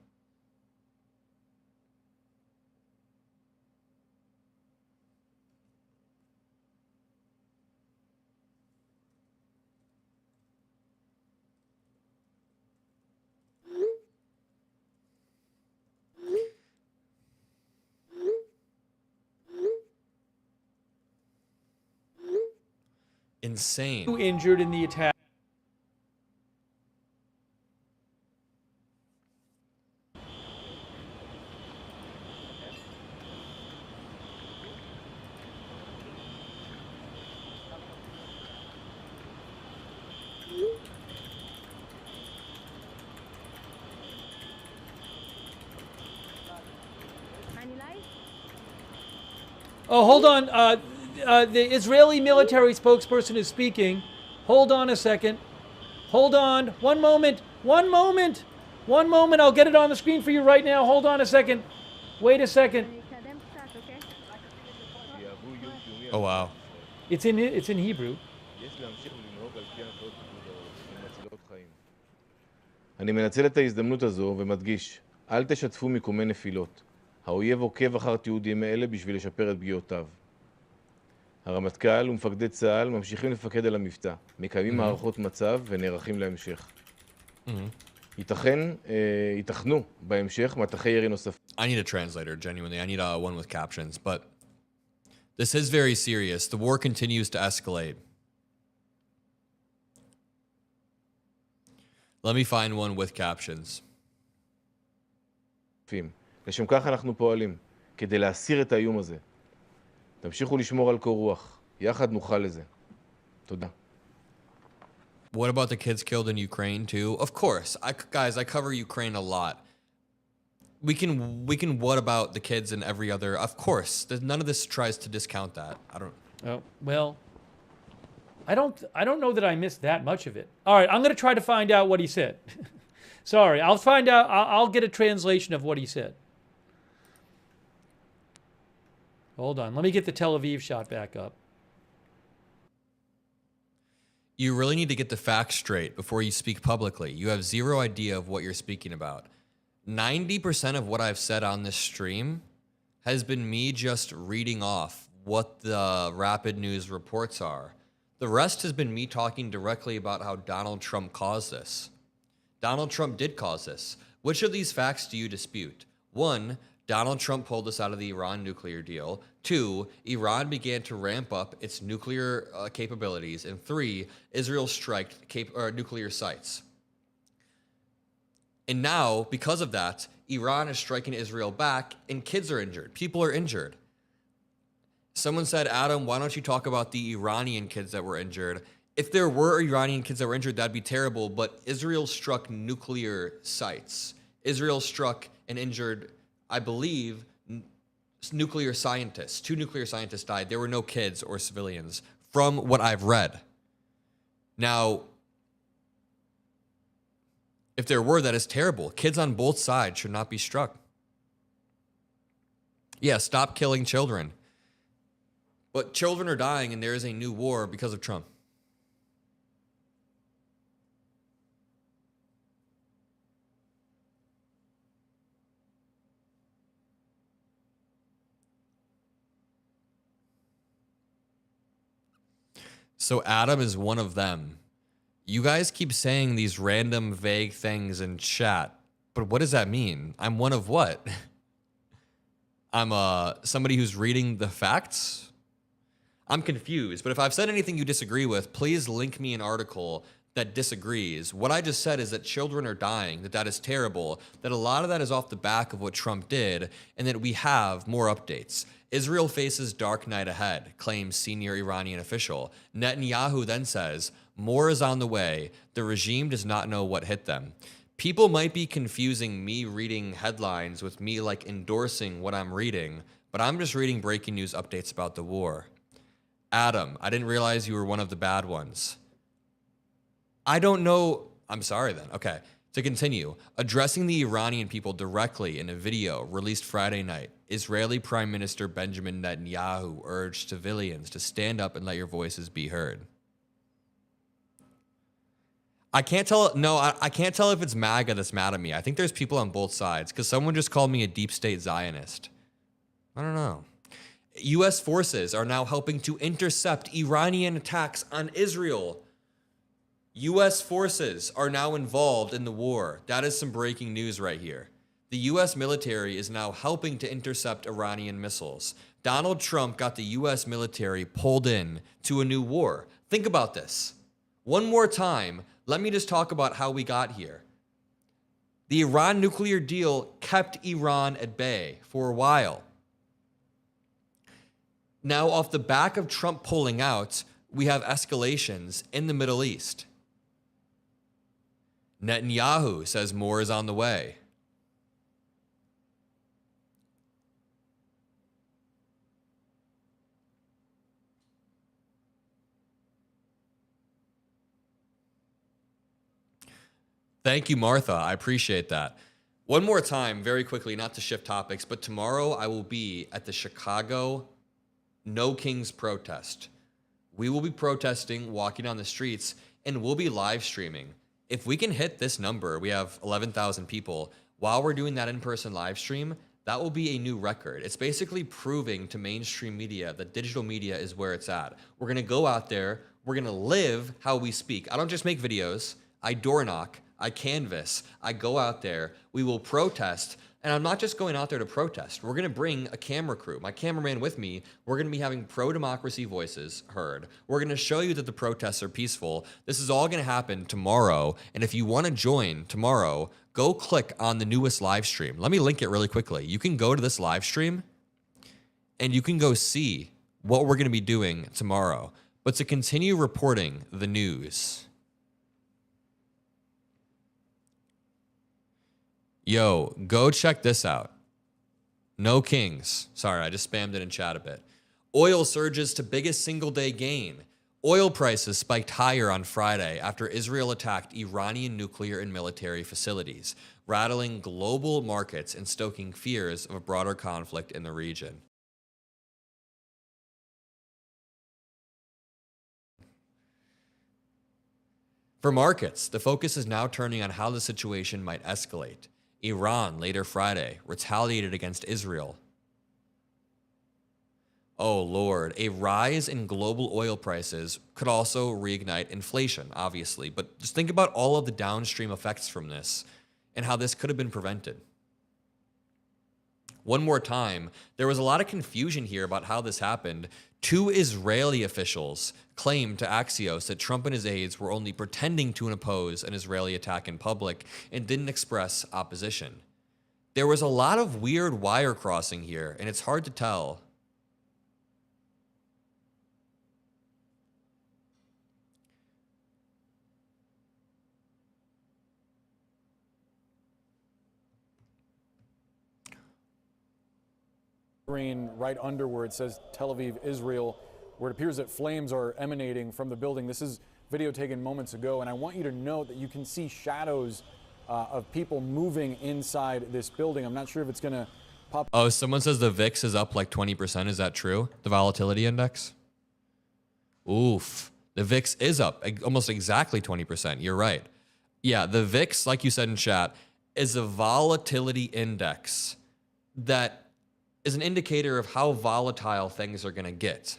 Insane. Two injured in the attack. Oh, hold on. The Israeli military spokesperson is speaking. Hold on a second. Hold on. One moment. One moment. One moment. I'll get it on the screen for you right now. Hold on a second. Wait a second. Oh, wow. It's in Hebrew. אני מנצל את ההזדמנות הזו ומדגיש, אל תשתפו מיקומי נפילות. האויב עוקב אחר תיעודים אלה בשביל לשפר את פגיעותיו. הרמטכ"ל ומפקדי צה"ל ממשיכים לפקד על המבטא, מקיימים מערכות מצב ונערכים להמשך. ייתכנו בהמשך מטחי ירי נוספים. I need a translator, genuinely. I need one with captions, but this is very serious. The war continues to escalate. Let me find one with captions. לשם כך אנחנו פועלים, כדי להסיר את האיום הזה. תמשיכו לשמור על קור רוח, יחד נוכל לזה. תודה. What about the kids killed in Ukraine too? Of course. Guys, I cover Ukraine a lot. We can what about the kids and every other? Of course. None of this tries to discount that. I don't. Oh, well, I don't know that I missed that much of it. All right, I'm going to try to find out what he said. Sorry, I'll find out. I'll get a translation of what he said. Hold on. Let me get the Tel Aviv shot back up. You really need to get the facts straight before you speak publicly. You have zero idea of what you're speaking about. 90% of what I've said on this stream has been me just reading off what the rapid news reports are. The rest has been me talking directly about how Donald Trump caused this. Donald Trump did cause this. Which of these facts do you dispute? 1, Donald Trump pulled us out of the Iran nuclear deal. 2, Iran began to ramp up its nuclear capabilities. And 3, Israel struck nuclear sites. And now, because of that, Iran is striking Israel back and kids are injured. People are injured. Someone said, Adam, why don't you talk about the Iranian kids that were injured? If there were Iranian kids that were injured, that'd be terrible, but Israel struck nuclear sites. Israel struck and injured, I believe, nuclear scientists. 2 nuclear scientists died. There were no kids or civilians, from what I've read. Now, if there were, that is terrible. Kids on both sides should not be struck. Yeah, stop killing children. But children are dying and there is a new war because of Trump. So Adam is one of them. You guys keep saying these random vague things in chat, but what does that mean? I'm one of what? I'm somebody who's reading the facts? I'm confused, but if I've said anything you disagree with, please link me an article that disagrees. What I just said is that children are dying, that is terrible, that a lot of that is off the back of what Trump did, and that we have more updates. Israel faces dark night ahead, claims senior Iranian official. Netanyahu then says, more is on the way. The regime does not know what hit them. People might be confusing me reading headlines with me like endorsing what I'm reading, but I'm just reading breaking news updates about the war. Adam, I didn't realize you were one of the bad ones. I don't know. I'm sorry then. Okay. To continue, addressing the Iranian people directly in a video released Friday night, Israeli Prime Minister Benjamin Netanyahu urged civilians to stand up and let your voices be heard. I can't tell. No, I can't tell if it's MAGA that's mad at me. I think there's people on both sides because someone just called me a deep state Zionist. I don't know. U.S. forces are now helping to intercept Iranian attacks on Israel. U.S. forces are now involved in the war. That is some breaking news right here. The U.S. military is now helping to intercept Iranian missiles. Donald Trump got the U.S. military pulled in to a new war. Think about this. One more time, let me just talk about how we got here. The Iran nuclear deal kept Iran at bay for a while. Now, off the back of Trump pulling out, we have escalations in the Middle East. Netanyahu says more is on the way. Thank you, Martha. I appreciate that. One more time, very quickly, not to shift topics, but tomorrow I will be at the Chicago No Kings protest. We will be protesting, walking on the streets, and we'll be live streaming. If we can hit this number, we have 11,000 people, while we're doing that in-person live stream, that will be a new record. It's basically proving to mainstream media that digital media is where it's at. We're gonna go out there, we're gonna live how we speak. I don't just make videos, I door knock, I canvas, I go out there, we will protest, and I'm not just going out there to protest. We're gonna bring a camera crew, my cameraman with me. We're gonna be having pro-democracy voices heard. We're gonna show you that the protests are peaceful. This is all gonna happen tomorrow, and if you wanna join tomorrow, go click on the newest live stream. Let me link it really quickly. You can go to this live stream, and you can go see what we're gonna be doing tomorrow. But to continue reporting the news, yo, go check this out. No Kings. Sorry, I just spammed it in chat a bit. Oil surges to biggest single day gain. Oil prices spiked higher on Friday after Israel attacked Iranian nuclear and military facilities, rattling global markets and stoking fears of a broader conflict in the region. For markets, the focus is now turning on how the situation might escalate. Iran, later Friday, retaliated against Israel. Oh Lord, a rise in global oil prices could also reignite inflation, obviously, but just think about all of the downstream effects from this and how this could have been prevented. One more time, there was a lot of confusion here about how this happened. Two Israeli officials claimed to Axios that Trump and his aides were only pretending to oppose an Israeli attack in public and didn't express opposition. There was a lot of weird wire crossing here, and it's hard to tell. Screen right under where it says Tel Aviv, Israel, where it appears that flames are emanating from the building. This is video taken moments ago, and I want you to note that you can see shadows of people moving inside this building. I'm not sure if it's going to pop. Oh, someone says the VIX is up like 20%. Is that true? The volatility index? Oof. The VIX is up almost exactly 20%. You're right. Yeah, the VIX, like you said in chat, is a volatility index that is an indicator of how volatile things are going to get.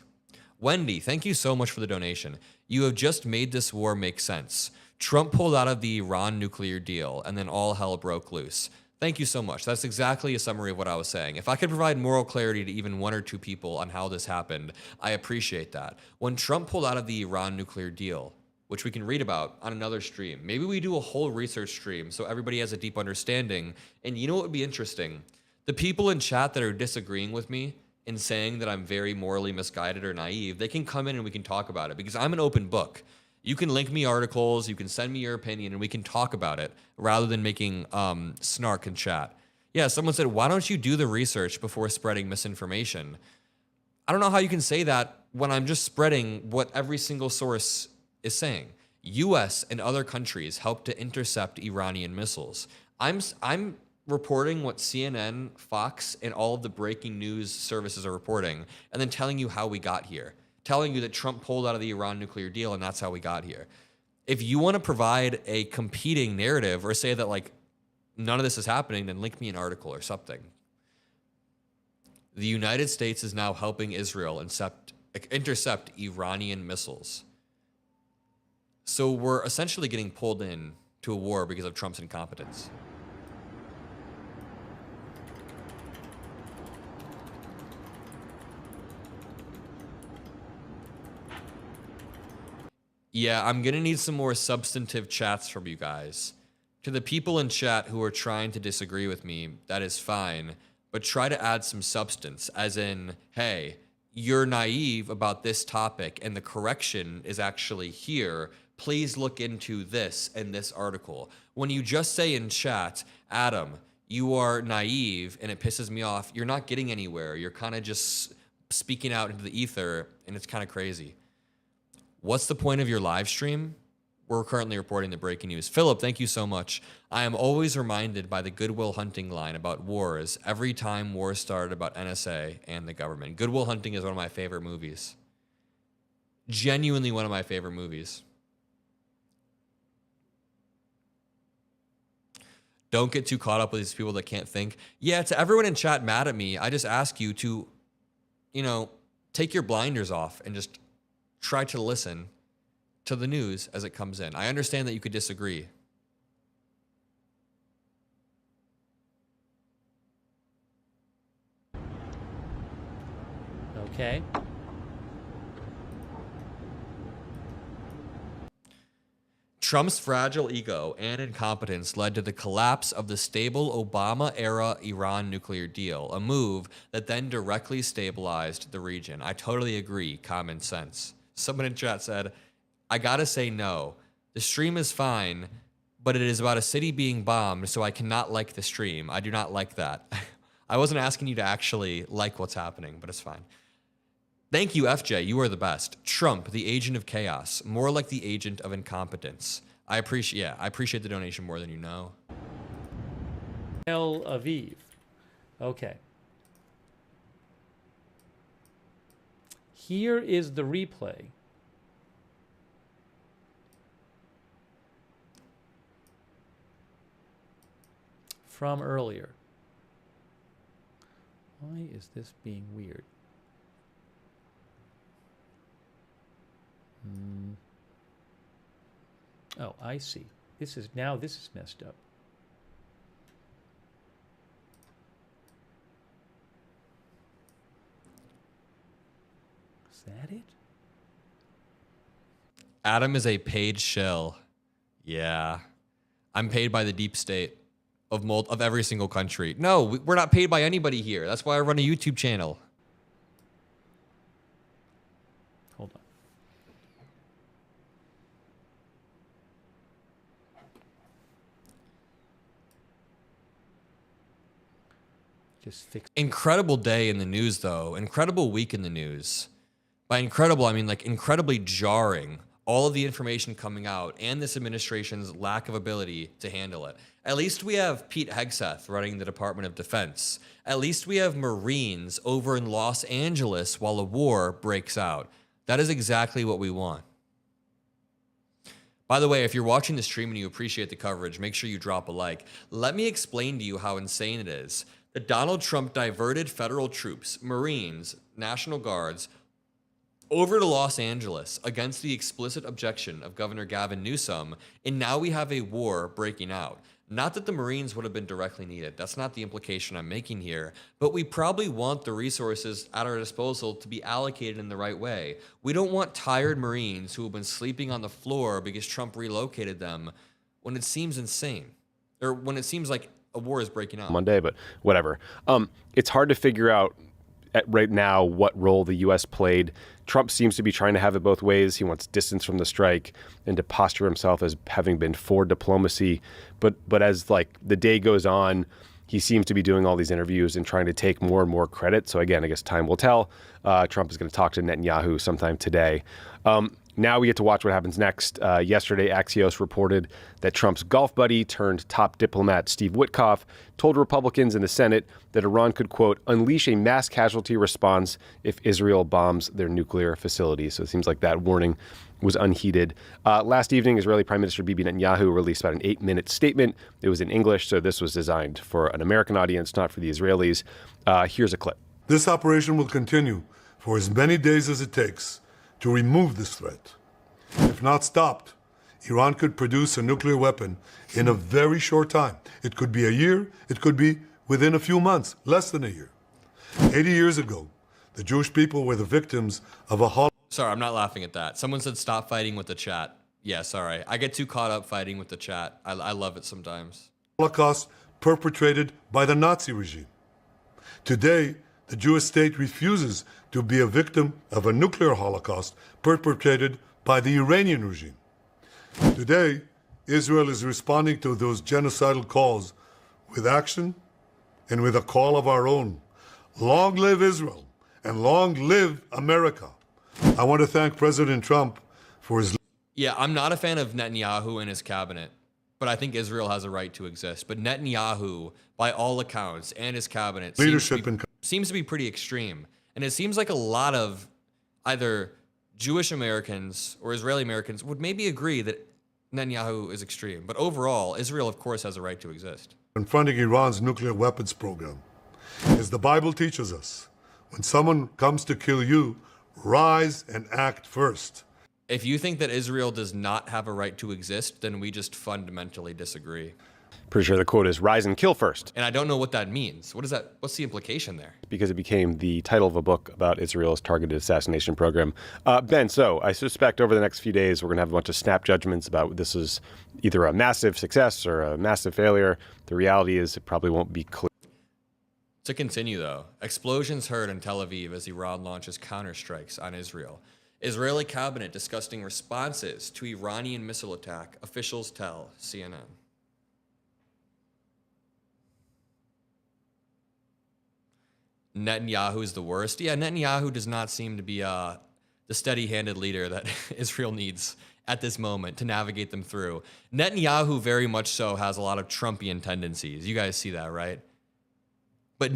Wendy, thank you so much for the donation. You have just made this war make sense. Trump pulled out of the Iran nuclear deal, and then all hell broke loose. Thank you so much. That's exactly a summary of what I was saying. If I could provide moral clarity to even one or two people on how this happened, I appreciate that. When Trump pulled out of the Iran nuclear deal, which we can read about on another stream, maybe we do a whole research stream so everybody has a deep understanding. And you know what would be interesting? The people in chat that are disagreeing with me in saying that I'm very morally misguided or naive, they can come in and we can talk about it because I'm an open book. You can link me articles, you can send me your opinion, and we can talk about it rather than making snark in chat. Yeah, someone said, why don't you do the research before spreading misinformation? I don't know how you can say that when I'm just spreading what every single source is saying. US and other countries helped to intercept Iranian missiles. I'm reporting what CNN, Fox, and all of the breaking news services are reporting, and then telling you how we got here, telling you that Trump pulled out of the Iran nuclear deal, and that's how we got here. If you want to provide a competing narrative or say that, like, none of this is happening, then link me an article or something. The United States is now helping Israel intercept Iranian missiles. So we're essentially getting pulled in to a war because of Trump's incompetence. Yeah, I'm going to need some more substantive chats from you guys. To the people in chat who are trying to disagree with me, that is fine, but try to add some substance, as in, hey, you're naive about this topic and the correction is actually here. Please look into this and this article. When you just say in chat, Adam, you are naive and it pisses me off, you're not getting anywhere. You're kind of just speaking out into the ether and it's kind of crazy. What's the point of your live stream? We're currently reporting the breaking news. Philip, thank you so much. I am always reminded by the Goodwill Hunting line about wars every time wars started about NSA and the government. Goodwill Hunting is one of my favorite movies. Genuinely one of my favorite movies. Don't get too caught up with these people that can't think. Yeah, to everyone in chat mad at me, I just ask you to, take your blinders off and just try to listen to the news as it comes in. I understand that you could disagree. Okay. Trump's fragile ego and incompetence led to the collapse of the stable Obama-era Iran nuclear deal, a move that then directly stabilized the region. I totally agree, common sense. Someone in chat said, I gotta say no. The stream is fine, but it is about a city being bombed, so I cannot like the stream. I do not like that. I wasn't asking you to actually like what's happening, but it's fine. Thank you, FJ. You are the best. Trump, the agent of chaos, more like the agent of incompetence. I appreciate the donation more than you know. Tel Aviv. Okay. Here is the replay. From earlier. Why is this being weird? Oh, I see. This is messed up. Is that it? Adam is a paid shill. Yeah. I'm paid by the deep state of every single country. No, we're not paid by anybody here. That's why I run a YouTube channel. Hold on. Just fix. Incredible day in the news, though. Incredible week in the news. By incredible, I mean like incredibly jarring. All of the information coming out and this administration's lack of ability to handle it. At least we have Pete Hegseth running the Department of Defense. At least we have Marines over in Los Angeles while a war breaks out. That is exactly what we want. By the way, if you're watching the stream and you appreciate the coverage, make sure you drop a like. Let me explain to you how insane it is that Donald Trump diverted federal troops, Marines, National Guards, over to Los Angeles against the explicit objection of Governor Gavin Newsom, and now we have a war breaking out. Not that the Marines would have been directly needed. That's not the implication I'm making here. But we probably want the resources at our disposal to be allocated in the right way. We don't want tired Marines who have been sleeping on the floor because Trump relocated them when it seems insane, or when it seems like a war is breaking out. Monday, but whatever. It's hard to figure out right now what role the U.S. played. Trump seems to be trying to have it both ways. He wants distance from the strike and to posture himself as having been for diplomacy. But as like the day goes on, he seems to be doing all these interviews and trying to take more and more credit. So again, I guess time will tell. Trump is going to talk to Netanyahu sometime today. Now we get to watch what happens next. Yesterday, Axios reported that Trump's golf buddy turned top diplomat Steve Witkoff told Republicans in the Senate that Iran could, quote, unleash a mass casualty response if Israel bombs their nuclear facilities. So it seems like that warning was unheeded. Last evening, Israeli Prime Minister Bibi Netanyahu released about an 8-minute statement. It was in English, so this was designed for an American audience, not for the Israelis. Here's a clip. This operation will continue for as many days as it takes to remove this threat. If not stopped, Iran could produce a nuclear weapon in a very short time. It could be a year, it could be within a few months, less than a year. 80 years ago, the Jewish people were the victims of a Holocaust. Sorry, I'm not laughing at that. Someone said stop fighting with the chat. Yeah, sorry. I get too caught up fighting with the chat. I love it sometimes. Holocaust perpetrated by the Nazi regime. Today, the Jewish state refuses to be a victim of a nuclear holocaust perpetrated by the Iranian regime. Today, Israel is responding to those genocidal calls with action and with a call of our own. Long live Israel and long live America. I want to thank President Trump for his Yeah, I'm not a fan of Netanyahu and his cabinet, but I think Israel has a right to exist. But Netanyahu, by all accounts, and his cabinet Leadership in seems to be pretty extreme. And it seems like a lot of either Jewish Americans or Israeli Americans would maybe agree that Netanyahu is extreme. But overall, Israel, of course, has a right to exist. confronting Iran's nuclear weapons program. As the Bible teaches us, when someone comes to kill you, rise and act first. If you think that Israel does not have a right to exist, then we just fundamentally disagree. Pretty sure the quote is rise and kill first, And I don't know what that means. What is that? What's the implication there? because it became the title of a book about Israel's targeted assassination program. Ben, so I suspect over the next few days we're going to have a bunch of snap judgments about this is either a massive success or a massive failure. The reality is it probably won't be clear. To continue, though, explosions heard in Tel Aviv as Iran launches counterstrikes on Israel. Israeli cabinet discussing responses to Iranian missile attack, officials tell CNN. Netanyahu is the worst. Yeah, Netanyahu does not seem to be the steady-handed leader that Israel needs at this moment to navigate them through. Netanyahu very much so has a lot of Trumpian tendencies. You guys see that, right? But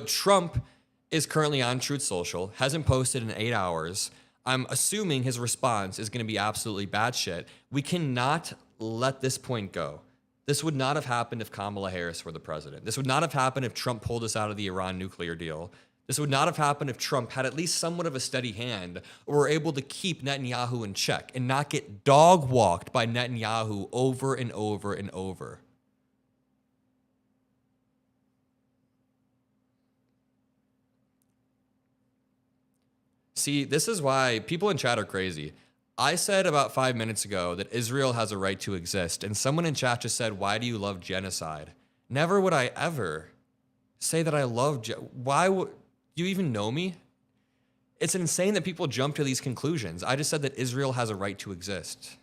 Trump is currently on Truth Social, hasn't posted in 8 hours. I'm assuming his response is going to be absolutely batshit. We cannot let this point go. This would not have happened if Kamala Harris were the president. This would not have happened if Trump pulled us out of the Iran nuclear deal. This would not have happened if Trump had at least somewhat of a steady hand or were able to keep Netanyahu in check and not get dog-walked by Netanyahu over and over and over. See, this is why people in chat are crazy. I said about 5 minutes ago that Israel has a right to exist, and someone in chat just said, why do you love genocide? Never would I ever say that I love why would you even know me? It's insane that people jump to these conclusions. I just said that Israel has a right to exist.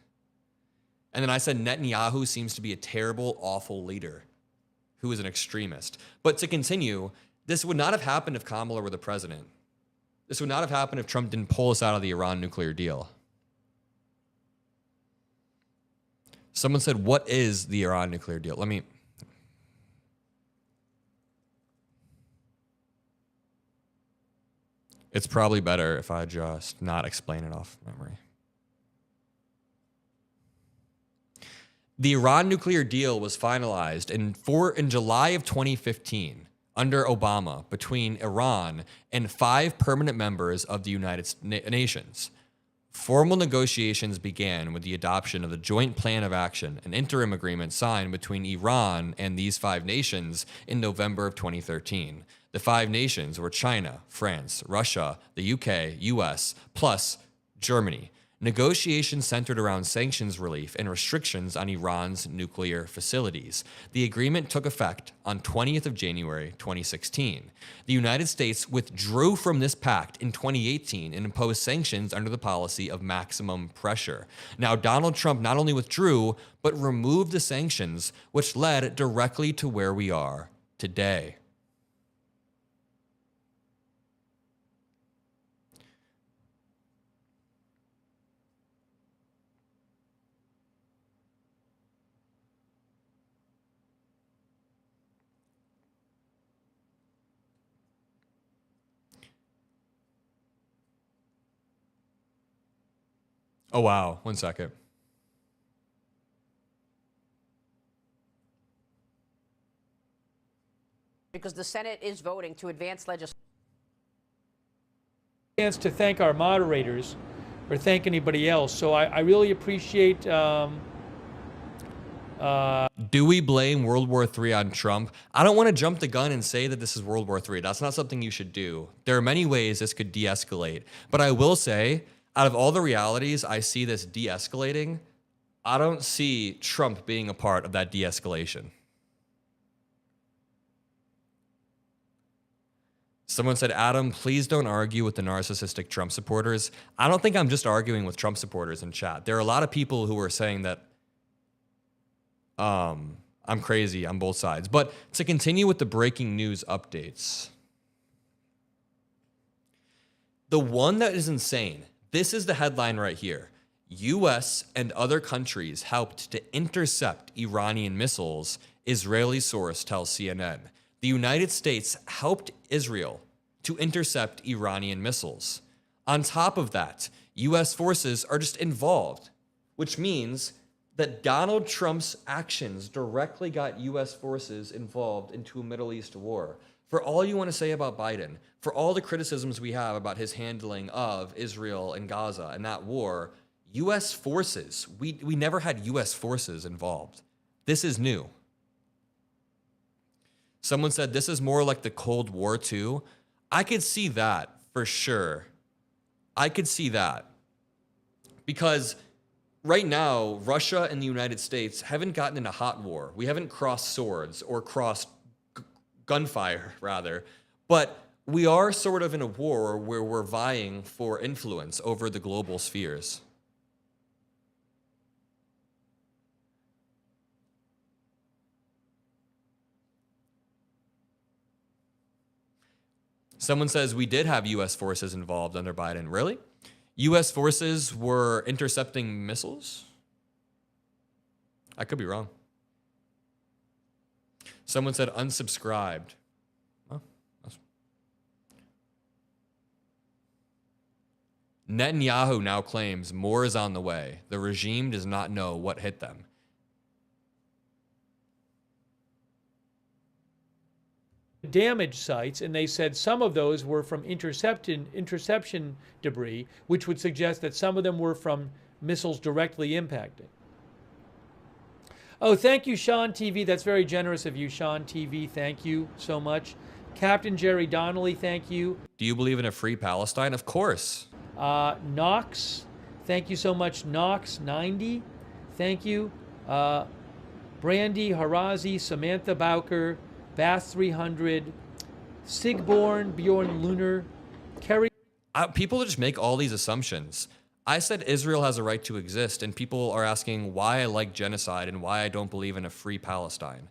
And then I said Netanyahu seems to be a terrible, awful leader who is an extremist. But to continue, this would not have happened if Kamala were the president. This would not have happened if Trump didn't pull us out of the Iran nuclear deal. Someone said, what is the Iran nuclear deal? It's probably better if I just not explain it off memory. The Iran nuclear deal was finalized in July of 2015 under Obama between Iran and 5 permanent members of the United Nations. Formal negotiations began with the adoption of the Joint Plan of Action, an interim agreement signed between Iran and these 5 nations in November of 2013. The 5 nations were China, France, Russia, the UK, US, plus Germany. Negotiations centered around sanctions relief and restrictions on Iran's nuclear facilities. The agreement took effect on 20th of January 2016. The United States withdrew from this pact in 2018 and imposed sanctions under the policy of maximum pressure. Now, Donald Trump not only withdrew, but removed the sanctions, which led directly to where we are today. Oh, wow. 1 second. Because the Senate is voting to advance legislation. Chance to thank our moderators or thank anybody else. So I really appreciate. Do we blame World War III on Trump? I don't want to jump the gun and say that this is World War III. That's not something you should do. There are many ways this could de-escalate. But I will say, out of all the realities I see this de-escalating, I don't see Trump being a part of that de-escalation. Someone said, Adam, please don't argue with the narcissistic Trump supporters. I don't think I'm just arguing with Trump supporters in chat. There are a lot of people who are saying that I'm crazy on both sides. But to continue with the breaking news updates, the one that is insane, This is the headline right here. U.S. and other countries helped to intercept Iranian missiles, Israeli source tells CNN. The United States helped Israel to intercept Iranian missiles. On top of that, U.S. forces are just involved, which means that Donald Trump's actions directly got U.S. forces involved into a Middle East war. For all you want to say about Biden, for all the criticisms we have about his handling of Israel and Gaza and that war, U.S. forces, we never had U.S. forces involved. This is new. Someone said this is more like the Cold War too. I could see that for sure. I could see that. Because right now, Russia and the United States haven't gotten in a hot war. We haven't crossed swords or crossed gunfire, rather. But we are sort of in a war where we're vying for influence over the global spheres. Someone says we did have U.S. forces involved under Biden. Really? U.S. forces were intercepting missiles? I could be wrong. Someone said unsubscribed. Oh, Netanyahu now claims more is on the way. The regime does not know what hit them. Damaged sites, and they said some of those were from interception debris, which would suggest that some of them were from missiles directly impacting. Oh, thank you, Sean TV. That's very generous of you, Sean TV. Thank you so much. Captain Jerry Donnelly, thank you. Do you believe in a free Palestine? Of course. Knox, thank you so much. Knox90, thank you. Brandy Harazi, Samantha Bowker, Bath 300, Sigborn, Bjorn Lunar, Kerry. People just make all these assumptions. I said Israel has a right to exist, and people are asking why I like genocide and why I don't believe in a free Palestine.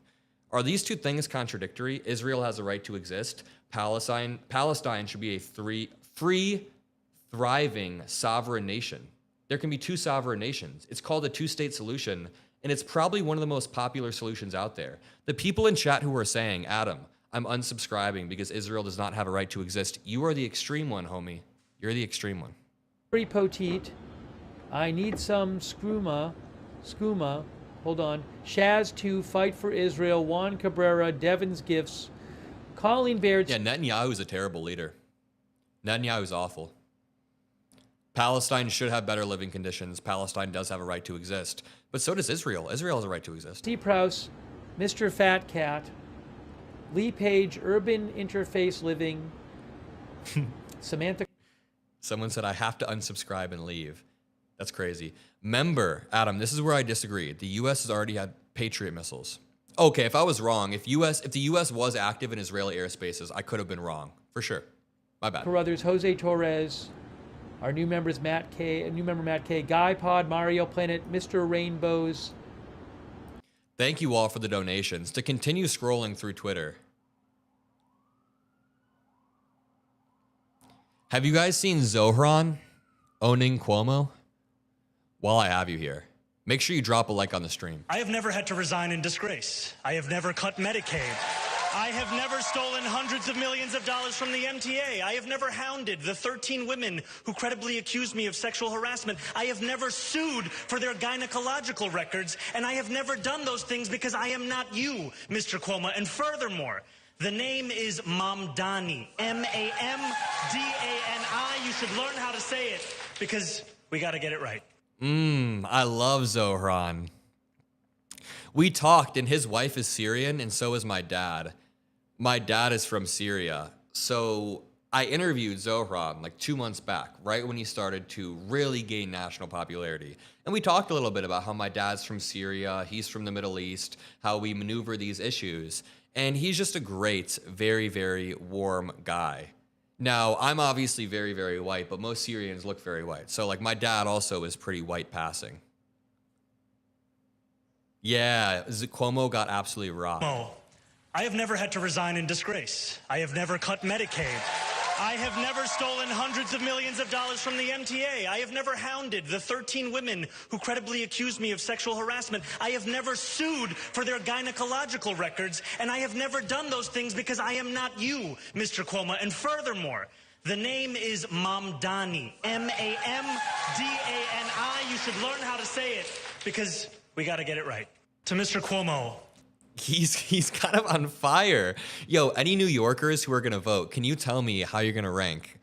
Are these two things contradictory? Israel has a right to exist. Palestine should be a free, thriving, sovereign nation. There can be two sovereign nations. It's called a two-state solution, and it's probably one of the most popular solutions out there. The people in chat who are saying, Adam, I'm unsubscribing because Israel does not have a right to exist. You are the extreme one, homie. You're the extreme one. Very Poteet, I need some skooma, hold on. Shaz 2, Fight for Israel, Juan Cabrera, Devin's Gifts, Colleen Baird. Yeah, Netanyahu is a terrible leader. Netanyahu is awful. Palestine should have better living conditions. Palestine does have a right to exist. But so does Israel. Israel has a right to exist. Steve Prouse, Mr. Fat Cat, Lee Page, Urban Interface Living, Samantha. Someone said, I have to unsubscribe and leave. That's crazy. Member, Adam, this is where I disagree. The U.S. has already had Patriot missiles. Okay, if I was wrong, if the U.S. was active in Israeli airspaces, I could have been wrong. For sure. My bad. Carruthers, Jose Torres, our new member Matt K, Guy Pod, Mario Planet, Mr. Rainbows. Thank you all for the donations. To continue scrolling through Twitter. Have you guys seen Zohran owning Cuomo? While I have you here, make sure you drop a like on the stream. I have never had to resign in disgrace. I have never cut Medicaid. I have never stolen hundreds of millions of dollars from the MTA. I have never hounded the 13 women who credibly accused me of sexual harassment. I have never sued for their gynecological records. And I have never done those things because I am not you, Mr. Cuomo. And furthermore, the name is Mamdani, M-A-M-D-A-N-I. You should learn how to say it because we got to get it right. I love Zohran. We talked, and his wife is Syrian, and so is my dad. My dad is from Syria. So I interviewed Zohran like 2 months back, right when he started to really gain national popularity. And we talked a little bit about how my dad's from Syria, he's from the Middle East, how we maneuver these issues. And he's just a great, very, very warm guy. Now, I'm obviously very, very white, but most Syrians look very white. So, like, my dad also is pretty white passing. Yeah, Cuomo got absolutely rocked. I have never had to resign in disgrace. I have never cut Medicaid. I have never stolen hundreds of millions of dollars from the MTA. I have never hounded the 13 women who credibly accused me of sexual harassment. I have never sued for their gynecological records, and I have never done those things because I am not you, Mr. Cuomo. And furthermore, the name is Mamdani, M-A-M-D-A-N-I. You should learn how to say it because we got to get it right. To Mr. Cuomo. He's kind of on fire. Yo, any New Yorkers who are going to vote, can you tell me how you're going to rank?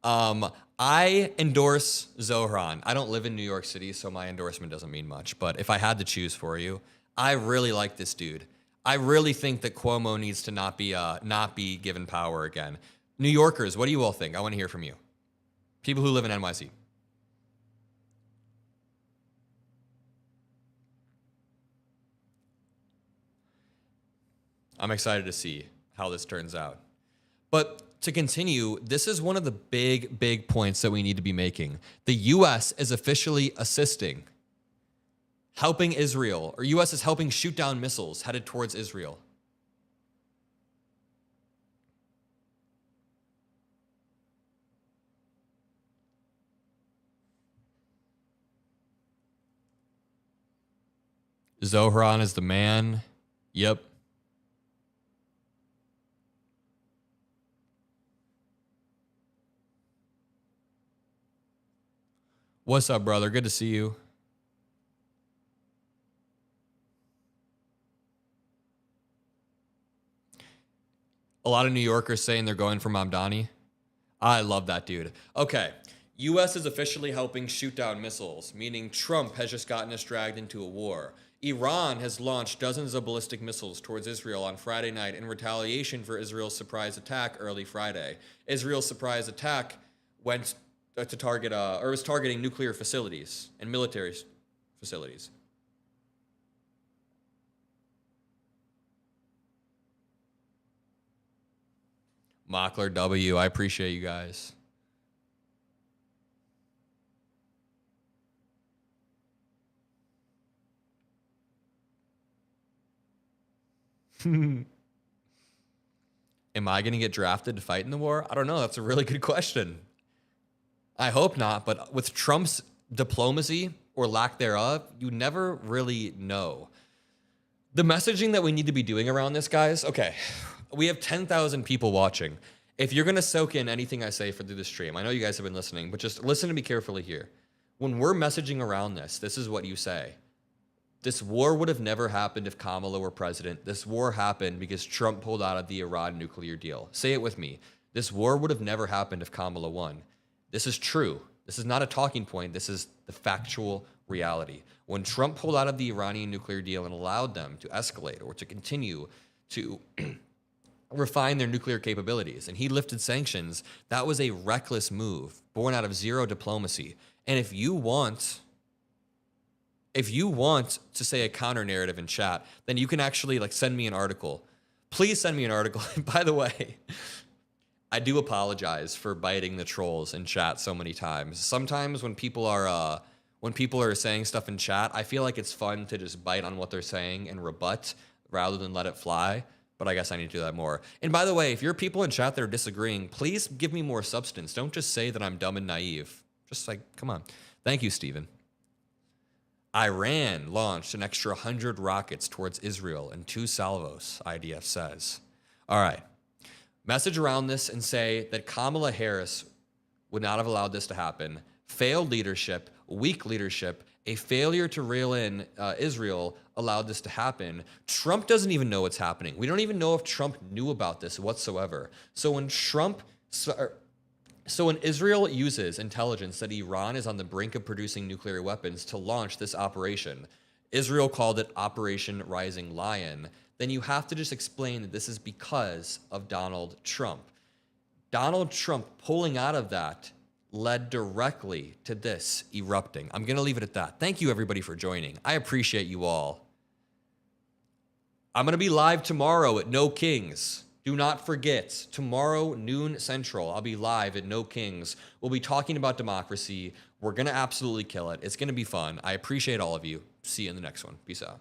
I endorse Zohran. I don't live in New York City, so my endorsement doesn't mean much. But if I had to choose for you, I really like this dude. I really think that Cuomo needs to not be given power again. New Yorkers, what do you all think? I want to hear from you. People who live in NYC. I'm excited to see how this turns out. But to continue, this is one of the big points that we need to be making. The U.S. is officially assisting, helping Israel, or U.S. is helping shoot down missiles headed towards Israel. Zohran is the man. Yep. What's up, brother? Good to see you. A lot of New Yorkers saying they're going for Mamdani. I love that dude. Okay. U.S. is officially helping shoot down missiles, meaning Trump has just gotten us dragged into a war. Iran has launched dozens of ballistic missiles towards Israel on Friday night in retaliation for Israel's surprise attack early Friday. Israel's surprise attack went to target, or was targeting nuclear facilities and military facilities. Mockler W, I appreciate you guys. Am I going to get drafted to fight in the war? I don't know. That's a really good question. I hope not, but with Trump's diplomacy or lack thereof, you never really know. The messaging that we need to be doing around this, guys, okay, we have 10,000 people watching. If you're going to soak in anything I say through the stream, I know you guys have been listening, but just listen to me carefully here. When we're messaging around this is what you say. This war would have never happened if Kamala were president. This war happened because Trump pulled out of the Iran nuclear deal. Say it with me. This war would have never happened if Kamala won. This is true. This is not a talking point. This is the factual reality. When Trump pulled out of the Iranian nuclear deal and allowed them to escalate or to continue to refine their nuclear capabilities, and he lifted sanctions, that was a reckless move born out of zero diplomacy. And if you want to say a counter narrative in chat, then you can actually send me an article. Please send me an article. By the way, I do apologize for biting the trolls in chat so many times. Sometimes when people are saying stuff in chat, I feel like it's fun to just bite on what they're saying and rebut rather than let it fly. But I guess I need to do that more. And by the way, if you're people in chat that are disagreeing, please give me more substance. Don't just say that I'm dumb and naive. Just come on. Thank you, Steven. Iran launched an extra 100 rockets towards Israel in 2 salvos, IDF says. All right. Message around this and say that Kamala Harris would not have allowed this to happen. Failed leadership, weak leadership, a failure to reel in Israel allowed this to happen. Trump doesn't even know what's happening. We don't even know if Trump knew about this whatsoever. So when Israel uses intelligence that Iran is on the brink of producing nuclear weapons to launch this operation, Israel called it Operation Rising Lion, then you have to just explain that this is because of Donald Trump. Donald Trump pulling out of that led directly to this erupting. I'm going to leave it at that. Thank you, everybody, for joining. I appreciate you all. I'm going to be live tomorrow at No Kings. Do not forget, tomorrow, noon Central, I'll be live at No Kings. We'll be talking about democracy. We're going to absolutely kill it. It's going to be fun. I appreciate all of you. See you in the next one. Peace out.